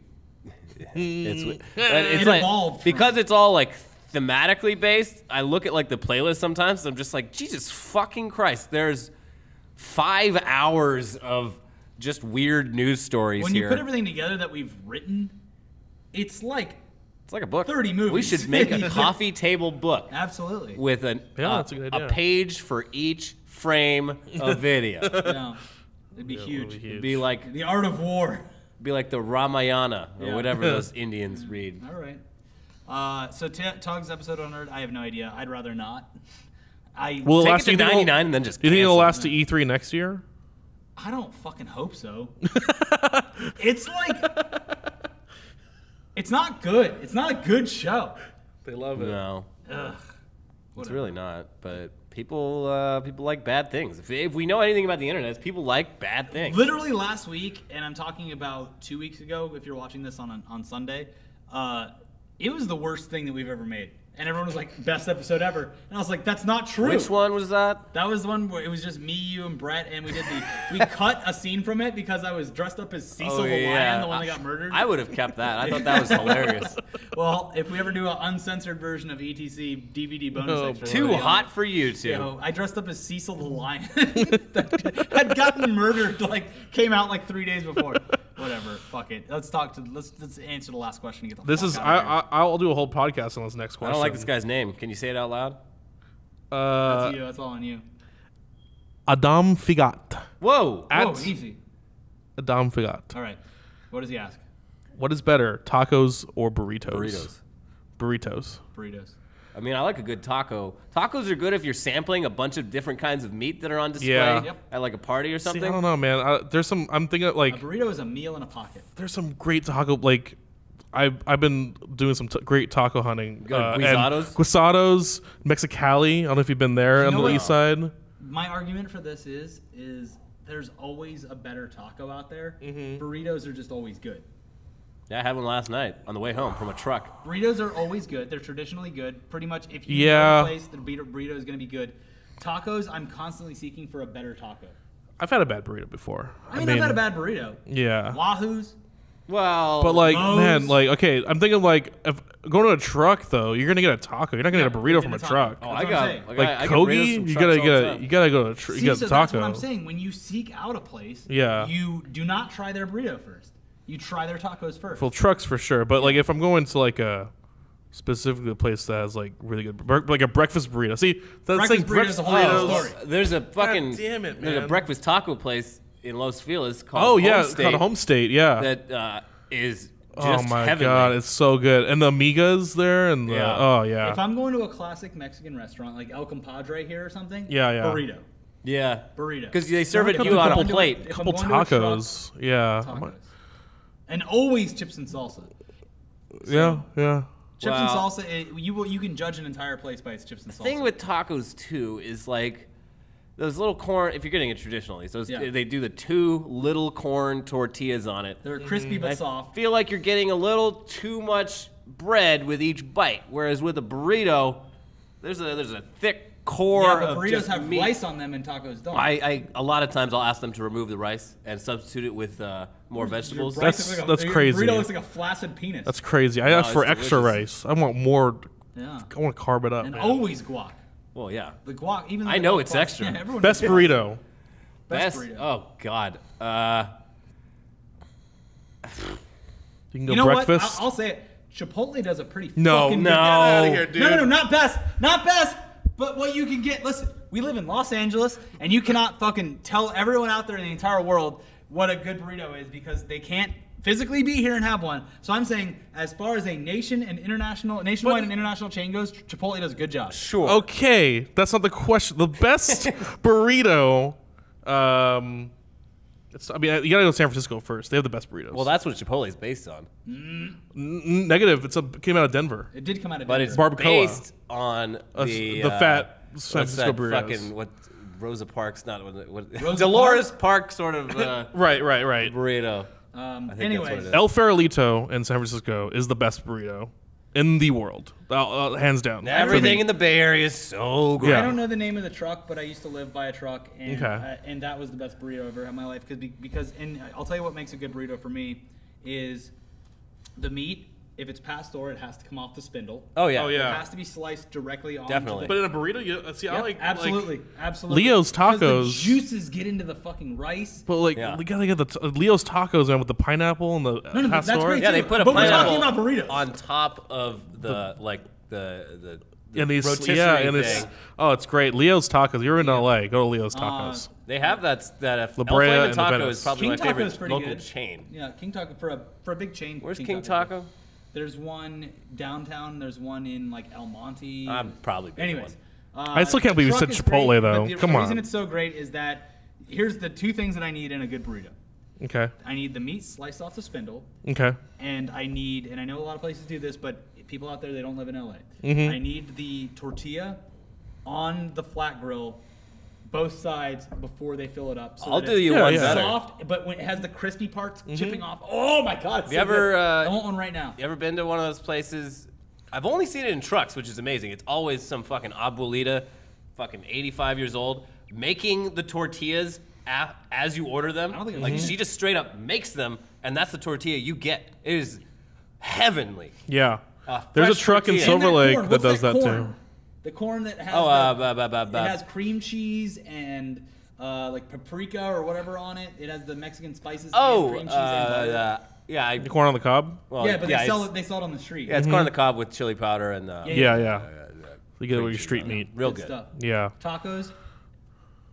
Speaker 3: It's
Speaker 1: It
Speaker 3: like
Speaker 1: evolved
Speaker 3: because it's all like thematically based. I look at like the playlist sometimes. And I'm just like, Jesus fucking Christ! There's 5 hours of just weird news stories
Speaker 1: When
Speaker 3: here.
Speaker 1: you put everything together that we've written, it's like
Speaker 3: a book.
Speaker 1: 30 movies.
Speaker 3: We should make a coffee table book.
Speaker 1: Absolutely.
Speaker 3: With
Speaker 4: that's a good idea.
Speaker 3: a page for each frame of video.
Speaker 1: Yeah. It'd be huge.
Speaker 3: It'd be like
Speaker 1: The Art of War.
Speaker 3: the Ramayana or
Speaker 1: Yeah.
Speaker 3: whatever those Indians read.
Speaker 1: All right. So Tug's episode on Nerd, I have no idea. I'd rather not.
Speaker 4: Will it
Speaker 3: Take
Speaker 4: last
Speaker 3: it to
Speaker 4: you think
Speaker 3: 99 and then just
Speaker 4: Do you think it'll
Speaker 3: cancel
Speaker 4: last to E3 next year?
Speaker 1: I don't fucking hope so. It's like it's not good. It's not a good show.
Speaker 4: They love it.
Speaker 3: No,
Speaker 1: Ugh.
Speaker 3: it's really not. But people like bad things. If we know anything about the internet, it's people like bad things.
Speaker 1: Literally last week, and I'm talking about 2 weeks ago. If you're watching this on Sunday, it was the worst thing that we've ever made. And everyone was like, best episode ever. And I was like, that's not true.
Speaker 3: Which one was that?
Speaker 1: That was the one where it was just me, you, and Brett, and we cut a scene from it because I was dressed up as Cecil the Lion, the one that got murdered.
Speaker 3: I would have kept that. I thought that was hilarious.
Speaker 1: Well, if we ever do an uncensored version of ETC DVD bonus extra,
Speaker 3: Too hot for you two.
Speaker 1: You know, I dressed up as Cecil the Lion that had gotten murdered, came out 3 days before. Whatever, fuck it. Let's answer the last question and get the fuck out of here.
Speaker 4: I'll do a whole podcast on this next question.
Speaker 3: I don't like this guy's name. Can you say it out loud?
Speaker 1: That's you. That's all on you.
Speaker 4: Adam Figat.
Speaker 3: Whoa.
Speaker 1: Whoa, easy.
Speaker 4: Adam Figat.
Speaker 1: All right. What does he ask?
Speaker 4: What is better, tacos or burritos?
Speaker 3: Burritos.
Speaker 1: Burritos.
Speaker 3: I mean, I like a good taco. Tacos are good if you're sampling a bunch of different kinds of meat that are on display
Speaker 4: Yeah.
Speaker 3: at a party or something.
Speaker 4: See, I don't know, man. I'm thinking
Speaker 1: A burrito is a meal in a pocket.
Speaker 4: there's some great taco. I've been doing some great taco hunting.
Speaker 3: Guisados?
Speaker 4: Guisados, Mexicali. I don't know if you've been there on
Speaker 1: know
Speaker 4: the
Speaker 1: what?
Speaker 4: east side.
Speaker 1: My argument for this is there's always a better taco out there. Burritos are just always good.
Speaker 3: Yeah, I had one last night on the way home from a truck.
Speaker 1: Burritos are always good. They're traditionally good. Pretty much, if you
Speaker 4: Yeah.
Speaker 1: go to a place, the burrito is going to be good. Tacos, I'm constantly seeking for a better taco.
Speaker 4: I've had a bad burrito before.
Speaker 1: I've had a bad burrito.
Speaker 4: Yeah.
Speaker 1: Wahoo's.
Speaker 3: Well,
Speaker 4: But
Speaker 1: Lowe's.
Speaker 4: man, okay, I'm thinking if going to a truck though, you're gonna get a taco. You're not gonna get a burrito from a
Speaker 1: taco.
Speaker 4: truck.
Speaker 3: oh,
Speaker 1: That's
Speaker 3: I
Speaker 1: what
Speaker 3: got
Speaker 1: I'm saying.
Speaker 3: I
Speaker 4: Like
Speaker 3: get burritos
Speaker 4: Kogi,
Speaker 3: from
Speaker 4: you
Speaker 3: trucks all the
Speaker 4: gotta
Speaker 3: time.
Speaker 4: you gotta go to you
Speaker 1: See,
Speaker 4: get
Speaker 1: so
Speaker 4: a taco.
Speaker 1: that's what I'm saying. When you seek out a place,
Speaker 4: Yeah.
Speaker 1: you do not try their burrito first. You try their tacos first.
Speaker 4: Well, trucks for sure, but if I'm going to a specifically a place that has really good a breakfast burrito. See, that's
Speaker 1: Breakfast burrito is a whole other story.
Speaker 3: There's a fucking
Speaker 4: damn it,
Speaker 3: there's a
Speaker 4: man.
Speaker 3: breakfast taco place in Los Feliz called
Speaker 4: Oh yeah,
Speaker 3: Home
Speaker 4: it's
Speaker 3: State
Speaker 4: called Home State. Yeah.
Speaker 3: that is
Speaker 4: Oh
Speaker 3: just
Speaker 4: my
Speaker 3: heavenly.
Speaker 4: god, it's so good. And the amigas there, and
Speaker 3: Yeah.
Speaker 4: oh yeah,
Speaker 1: If I'm going to a classic Mexican restaurant like El Compadre here or something,
Speaker 4: Yeah, yeah.
Speaker 1: burrito.
Speaker 3: Yeah,
Speaker 1: Burrito.
Speaker 3: because they serve
Speaker 4: There
Speaker 3: it
Speaker 4: are
Speaker 3: to you
Speaker 4: a
Speaker 3: on a
Speaker 4: couple-
Speaker 3: plate.
Speaker 1: If
Speaker 4: couple
Speaker 1: I'm going to a truck,
Speaker 4: tacos. Yeah,
Speaker 1: tacos. And always chips and salsa.
Speaker 4: yeah.
Speaker 1: Chips and
Speaker 3: Wow.
Speaker 1: salsa, you can judge an entire place by its chips and salsa.
Speaker 3: The thing with tacos too is those little corn. If you're getting it traditionally, they do the 2 little corn tortillas on it.
Speaker 1: They're crispy but
Speaker 3: I
Speaker 1: soft.
Speaker 3: feel like you're getting a little too much bread with each bite, whereas with a burrito, there's a thick core
Speaker 1: Yeah, but
Speaker 3: of
Speaker 1: burritos
Speaker 3: just
Speaker 1: have
Speaker 3: meat.
Speaker 1: rice on them and tacos don't.
Speaker 3: I a lot of times I'll ask them to remove the rice and substitute it with more vegetables.
Speaker 1: Your rice
Speaker 4: That's-
Speaker 1: looks
Speaker 4: that's
Speaker 1: your
Speaker 4: crazy.
Speaker 1: Burrito looks like a flaccid penis.
Speaker 4: That's crazy. I asked for
Speaker 3: it's
Speaker 4: extra
Speaker 3: delicious.
Speaker 4: rice. I want more.
Speaker 1: yeah.
Speaker 4: I want to carb it up.
Speaker 1: And
Speaker 4: man.
Speaker 1: always guac.
Speaker 3: Well, yeah.
Speaker 1: The guac, even though
Speaker 3: I
Speaker 1: the
Speaker 3: know
Speaker 1: guac
Speaker 3: it's
Speaker 1: guac-
Speaker 3: extra.
Speaker 1: Yeah, everyone
Speaker 4: Best
Speaker 1: knows.
Speaker 4: burrito.
Speaker 1: Best burrito.
Speaker 3: Oh God.
Speaker 4: You can go
Speaker 1: You know
Speaker 4: breakfast.
Speaker 1: what? I'll say it. Chipotle does a pretty
Speaker 4: No,
Speaker 1: fucking
Speaker 3: no.
Speaker 1: good
Speaker 3: Get outta here,
Speaker 4: dude.
Speaker 1: No, not best. Not best. But what you can get, listen, we live in Los Angeles, and you cannot fucking tell everyone out there in the entire world what a good burrito is because they can't physically be here and have one. So I'm saying, as far as a nationwide and international chain goes, Chipotle does a good job.
Speaker 3: Sure.
Speaker 4: Okay, that's not the question. The best burrito. You gotta go to San Francisco first. They have the best burritos.
Speaker 3: Well, that's what Chipotle is based on,
Speaker 4: Negative. It came out of Denver.
Speaker 1: It did come out of
Speaker 3: but
Speaker 1: Denver.
Speaker 3: it's
Speaker 4: Barbacoa.
Speaker 3: based on the
Speaker 4: fat San
Speaker 3: what's
Speaker 4: Francisco
Speaker 3: that
Speaker 4: burritos.
Speaker 3: fucking what Rosa Parks not what
Speaker 1: Rosa
Speaker 3: Dolores Park sort of
Speaker 4: Right.
Speaker 3: burrito. I think
Speaker 1: Anyways,
Speaker 3: that's what it is.
Speaker 4: El Farolito in San Francisco is the best burrito. in the world, hands down.
Speaker 3: Everything in the Bay Area is so great.
Speaker 4: Yeah.
Speaker 1: I don't know the name of the truck, but I used to live by a truck, and and that was the best burrito I've ever had in my life. Because I'll tell you what makes a good burrito for me is the meat. If it's pastor, it has to come off the spindle.
Speaker 3: Oh yeah.
Speaker 1: It has to be sliced directly on.
Speaker 3: Definitely.
Speaker 4: But in a burrito, I like
Speaker 1: absolutely.
Speaker 4: Leo's
Speaker 1: Because
Speaker 4: Tacos.
Speaker 1: the juices get into the fucking rice.
Speaker 4: But we gotta get the Leo's Tacos, man, with the pineapple and the
Speaker 1: No,
Speaker 4: pastor.
Speaker 1: that's great.
Speaker 3: Yeah, they put a
Speaker 1: But we're talking
Speaker 3: pineapple
Speaker 1: about burritos.
Speaker 3: on top of the
Speaker 4: And these,
Speaker 3: rotisserie
Speaker 4: and it's
Speaker 3: thing.
Speaker 4: it's great. Leo's Tacos. You're in LA, go to Leo's Tacos.
Speaker 3: They have that
Speaker 4: La
Speaker 3: El
Speaker 4: Brea
Speaker 3: Flame
Speaker 4: and the
Speaker 3: Taco
Speaker 4: Venice.
Speaker 3: is probably
Speaker 1: King
Speaker 3: my
Speaker 1: Taco is
Speaker 3: favorite
Speaker 1: pretty
Speaker 3: local
Speaker 1: good.
Speaker 3: chain.
Speaker 1: Yeah, King Taco for a big chain.
Speaker 3: Where's King Taco?
Speaker 1: There's one downtown. There's one in like El Monte.
Speaker 3: I'm probably big
Speaker 1: Anyways,
Speaker 4: I still can't believe you
Speaker 1: truck
Speaker 4: said
Speaker 1: is
Speaker 4: Chipotle,
Speaker 1: great,
Speaker 4: though.
Speaker 1: but the
Speaker 4: Come
Speaker 1: reason
Speaker 4: on.
Speaker 1: it's so great is that here's the two things that I need in a good burrito.
Speaker 4: Okay.
Speaker 1: I need the meat sliced off the spindle,
Speaker 4: Okay.
Speaker 1: and I know a lot of places do this, but people out there, they don't live in LA.
Speaker 4: Mm-hmm.
Speaker 1: I need the tortilla on the flat grill, both sides before they fill it up. So
Speaker 3: I'll
Speaker 1: that
Speaker 3: do
Speaker 1: it's
Speaker 3: you one
Speaker 4: yeah.
Speaker 3: better.
Speaker 1: soft, but when it has the crispy parts chipping off. Oh my god!
Speaker 3: Have you ever,
Speaker 1: I want one right now.
Speaker 3: You ever been to one of those places? I've only seen it in trucks, which is amazing. It's always some fucking abuelita, fucking 85 years old, making the tortillas as you order them.
Speaker 1: I don't think I've
Speaker 3: Like
Speaker 1: seen
Speaker 3: she just straight up makes them, and that's the tortilla you get. It is heavenly.
Speaker 4: Yeah. There's a
Speaker 3: fresh
Speaker 4: truck in
Speaker 3: tortilla.
Speaker 4: Silver
Speaker 1: And that
Speaker 4: Lake
Speaker 1: corn,
Speaker 4: that
Speaker 1: what's
Speaker 4: does that
Speaker 1: corn?
Speaker 4: too.
Speaker 1: The corn that has it has cream cheese and like paprika or whatever on it. It has the Mexican spices and cream cheese and butter.
Speaker 3: Yeah.
Speaker 4: The corn on the cob?
Speaker 3: Well,
Speaker 1: Yeah, but they sell
Speaker 3: it's-
Speaker 1: it. They sell it on the street.
Speaker 3: Yeah, it's corn on the cob with chili powder and
Speaker 4: Yeah. You get it with your street meat.
Speaker 3: real
Speaker 1: Good
Speaker 3: good.
Speaker 1: stuff.
Speaker 4: Yeah.
Speaker 1: Tacos.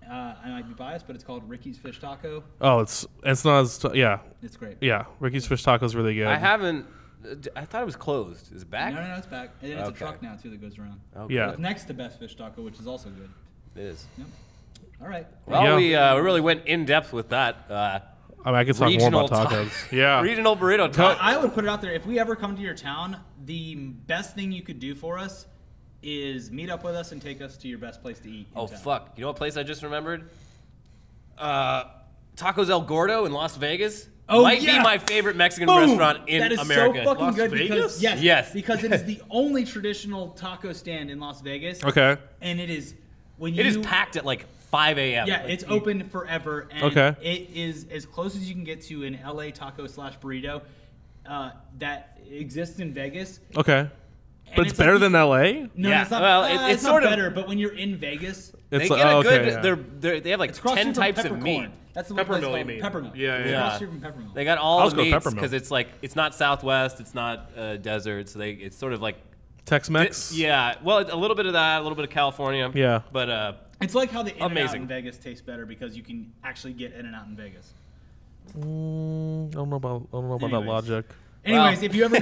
Speaker 1: I might be biased, but it's called Ricky's Fish Taco.
Speaker 4: Oh, it's not as
Speaker 1: It's great.
Speaker 4: yeah. Ricky's Fish Taco's really good.
Speaker 3: I haven't. I thought it was closed. Is it back?
Speaker 1: No, it's back. And then it's
Speaker 3: Okay.
Speaker 1: a truck now too that goes around.
Speaker 3: Okay.
Speaker 4: Yeah.
Speaker 1: It's next to Best Fish Taco, which is also good.
Speaker 3: It is.
Speaker 1: Yep. All right.
Speaker 3: Well,
Speaker 4: Yeah.
Speaker 3: we really went in depth with that.
Speaker 4: I mean, I could talk more
Speaker 3: Regional
Speaker 4: about
Speaker 3: ta-
Speaker 4: tacos. Yeah.
Speaker 3: Regional burrito talk.
Speaker 1: I would put it out there. If we ever come to your town, the best thing you could do for us is meet up with us and take us to your best place to eat. in
Speaker 3: Oh
Speaker 1: town.
Speaker 3: fuck! You know what place I just remembered? Tacos El Gordo in Las Vegas.
Speaker 1: Oh,
Speaker 3: Might
Speaker 1: yeah.
Speaker 3: be my favorite Mexican
Speaker 1: Boom!
Speaker 3: restaurant in
Speaker 1: that is
Speaker 3: America.
Speaker 1: so fucking
Speaker 4: Las
Speaker 1: good
Speaker 4: Vegas?
Speaker 1: because
Speaker 3: Yes.
Speaker 1: because it is the only traditional taco stand in Las Vegas.
Speaker 4: Okay.
Speaker 1: And it is when you
Speaker 3: It is packed at like 5 a.m.
Speaker 1: Yeah,
Speaker 3: Like,
Speaker 1: it's open forever, and
Speaker 4: Okay.
Speaker 1: it is as close as you can get to an LA taco / burrito that exists in Vegas.
Speaker 4: Okay. But it's
Speaker 1: it's
Speaker 4: better
Speaker 1: like
Speaker 4: than LA?
Speaker 1: No,
Speaker 3: Yeah.
Speaker 1: it's not.
Speaker 3: Well,
Speaker 1: it's
Speaker 3: it's
Speaker 1: not
Speaker 3: sort of-
Speaker 1: better, but when you're in Vegas,
Speaker 3: They
Speaker 4: It's
Speaker 3: get a
Speaker 4: okay,
Speaker 3: good.
Speaker 4: yeah.
Speaker 3: They have like
Speaker 1: it's cross
Speaker 3: 10
Speaker 1: street from
Speaker 3: types of
Speaker 1: peppercorn.
Speaker 3: meat.
Speaker 1: That's the one place
Speaker 4: Peppermill,
Speaker 1: called
Speaker 4: you mean?
Speaker 1: Peppermill.
Speaker 4: Yeah,
Speaker 1: It's
Speaker 4: yeah.
Speaker 1: cross street from Peppermill.
Speaker 3: They got all
Speaker 4: I'll just
Speaker 3: the
Speaker 4: go
Speaker 3: meats
Speaker 4: Peppermill.
Speaker 3: because it's not Southwest, it's not desert, so it's sort of like
Speaker 4: Tex-Mex?
Speaker 3: yeah. Well, a little bit of that, a little bit of California.
Speaker 4: Yeah.
Speaker 3: But
Speaker 1: It's like how the In-N-Out
Speaker 3: Amazing.
Speaker 1: in Vegas tastes better because you can actually get In-N-Out in Vegas.
Speaker 4: I don't know about that
Speaker 1: Anyways.
Speaker 4: logic.
Speaker 1: Anyways, if you ever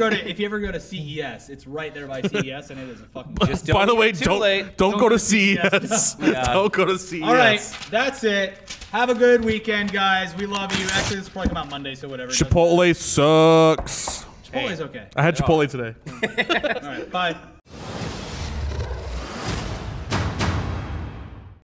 Speaker 1: go to CES, it's right there by CES, and it is a fucking.
Speaker 3: just
Speaker 4: By
Speaker 3: don't
Speaker 4: the way,
Speaker 3: get too late.
Speaker 4: don't go to
Speaker 1: CES.
Speaker 4: CES.
Speaker 3: Yeah.
Speaker 4: Don't go to CES.
Speaker 1: All right, that's it. Have a good weekend, guys. We love you. Actually, this will probably come out Monday, so whatever. It doesn't
Speaker 4: Chipotle sucks.
Speaker 1: matter. Chipotle's okay.
Speaker 4: I had Chipotle today.
Speaker 1: All right, bye.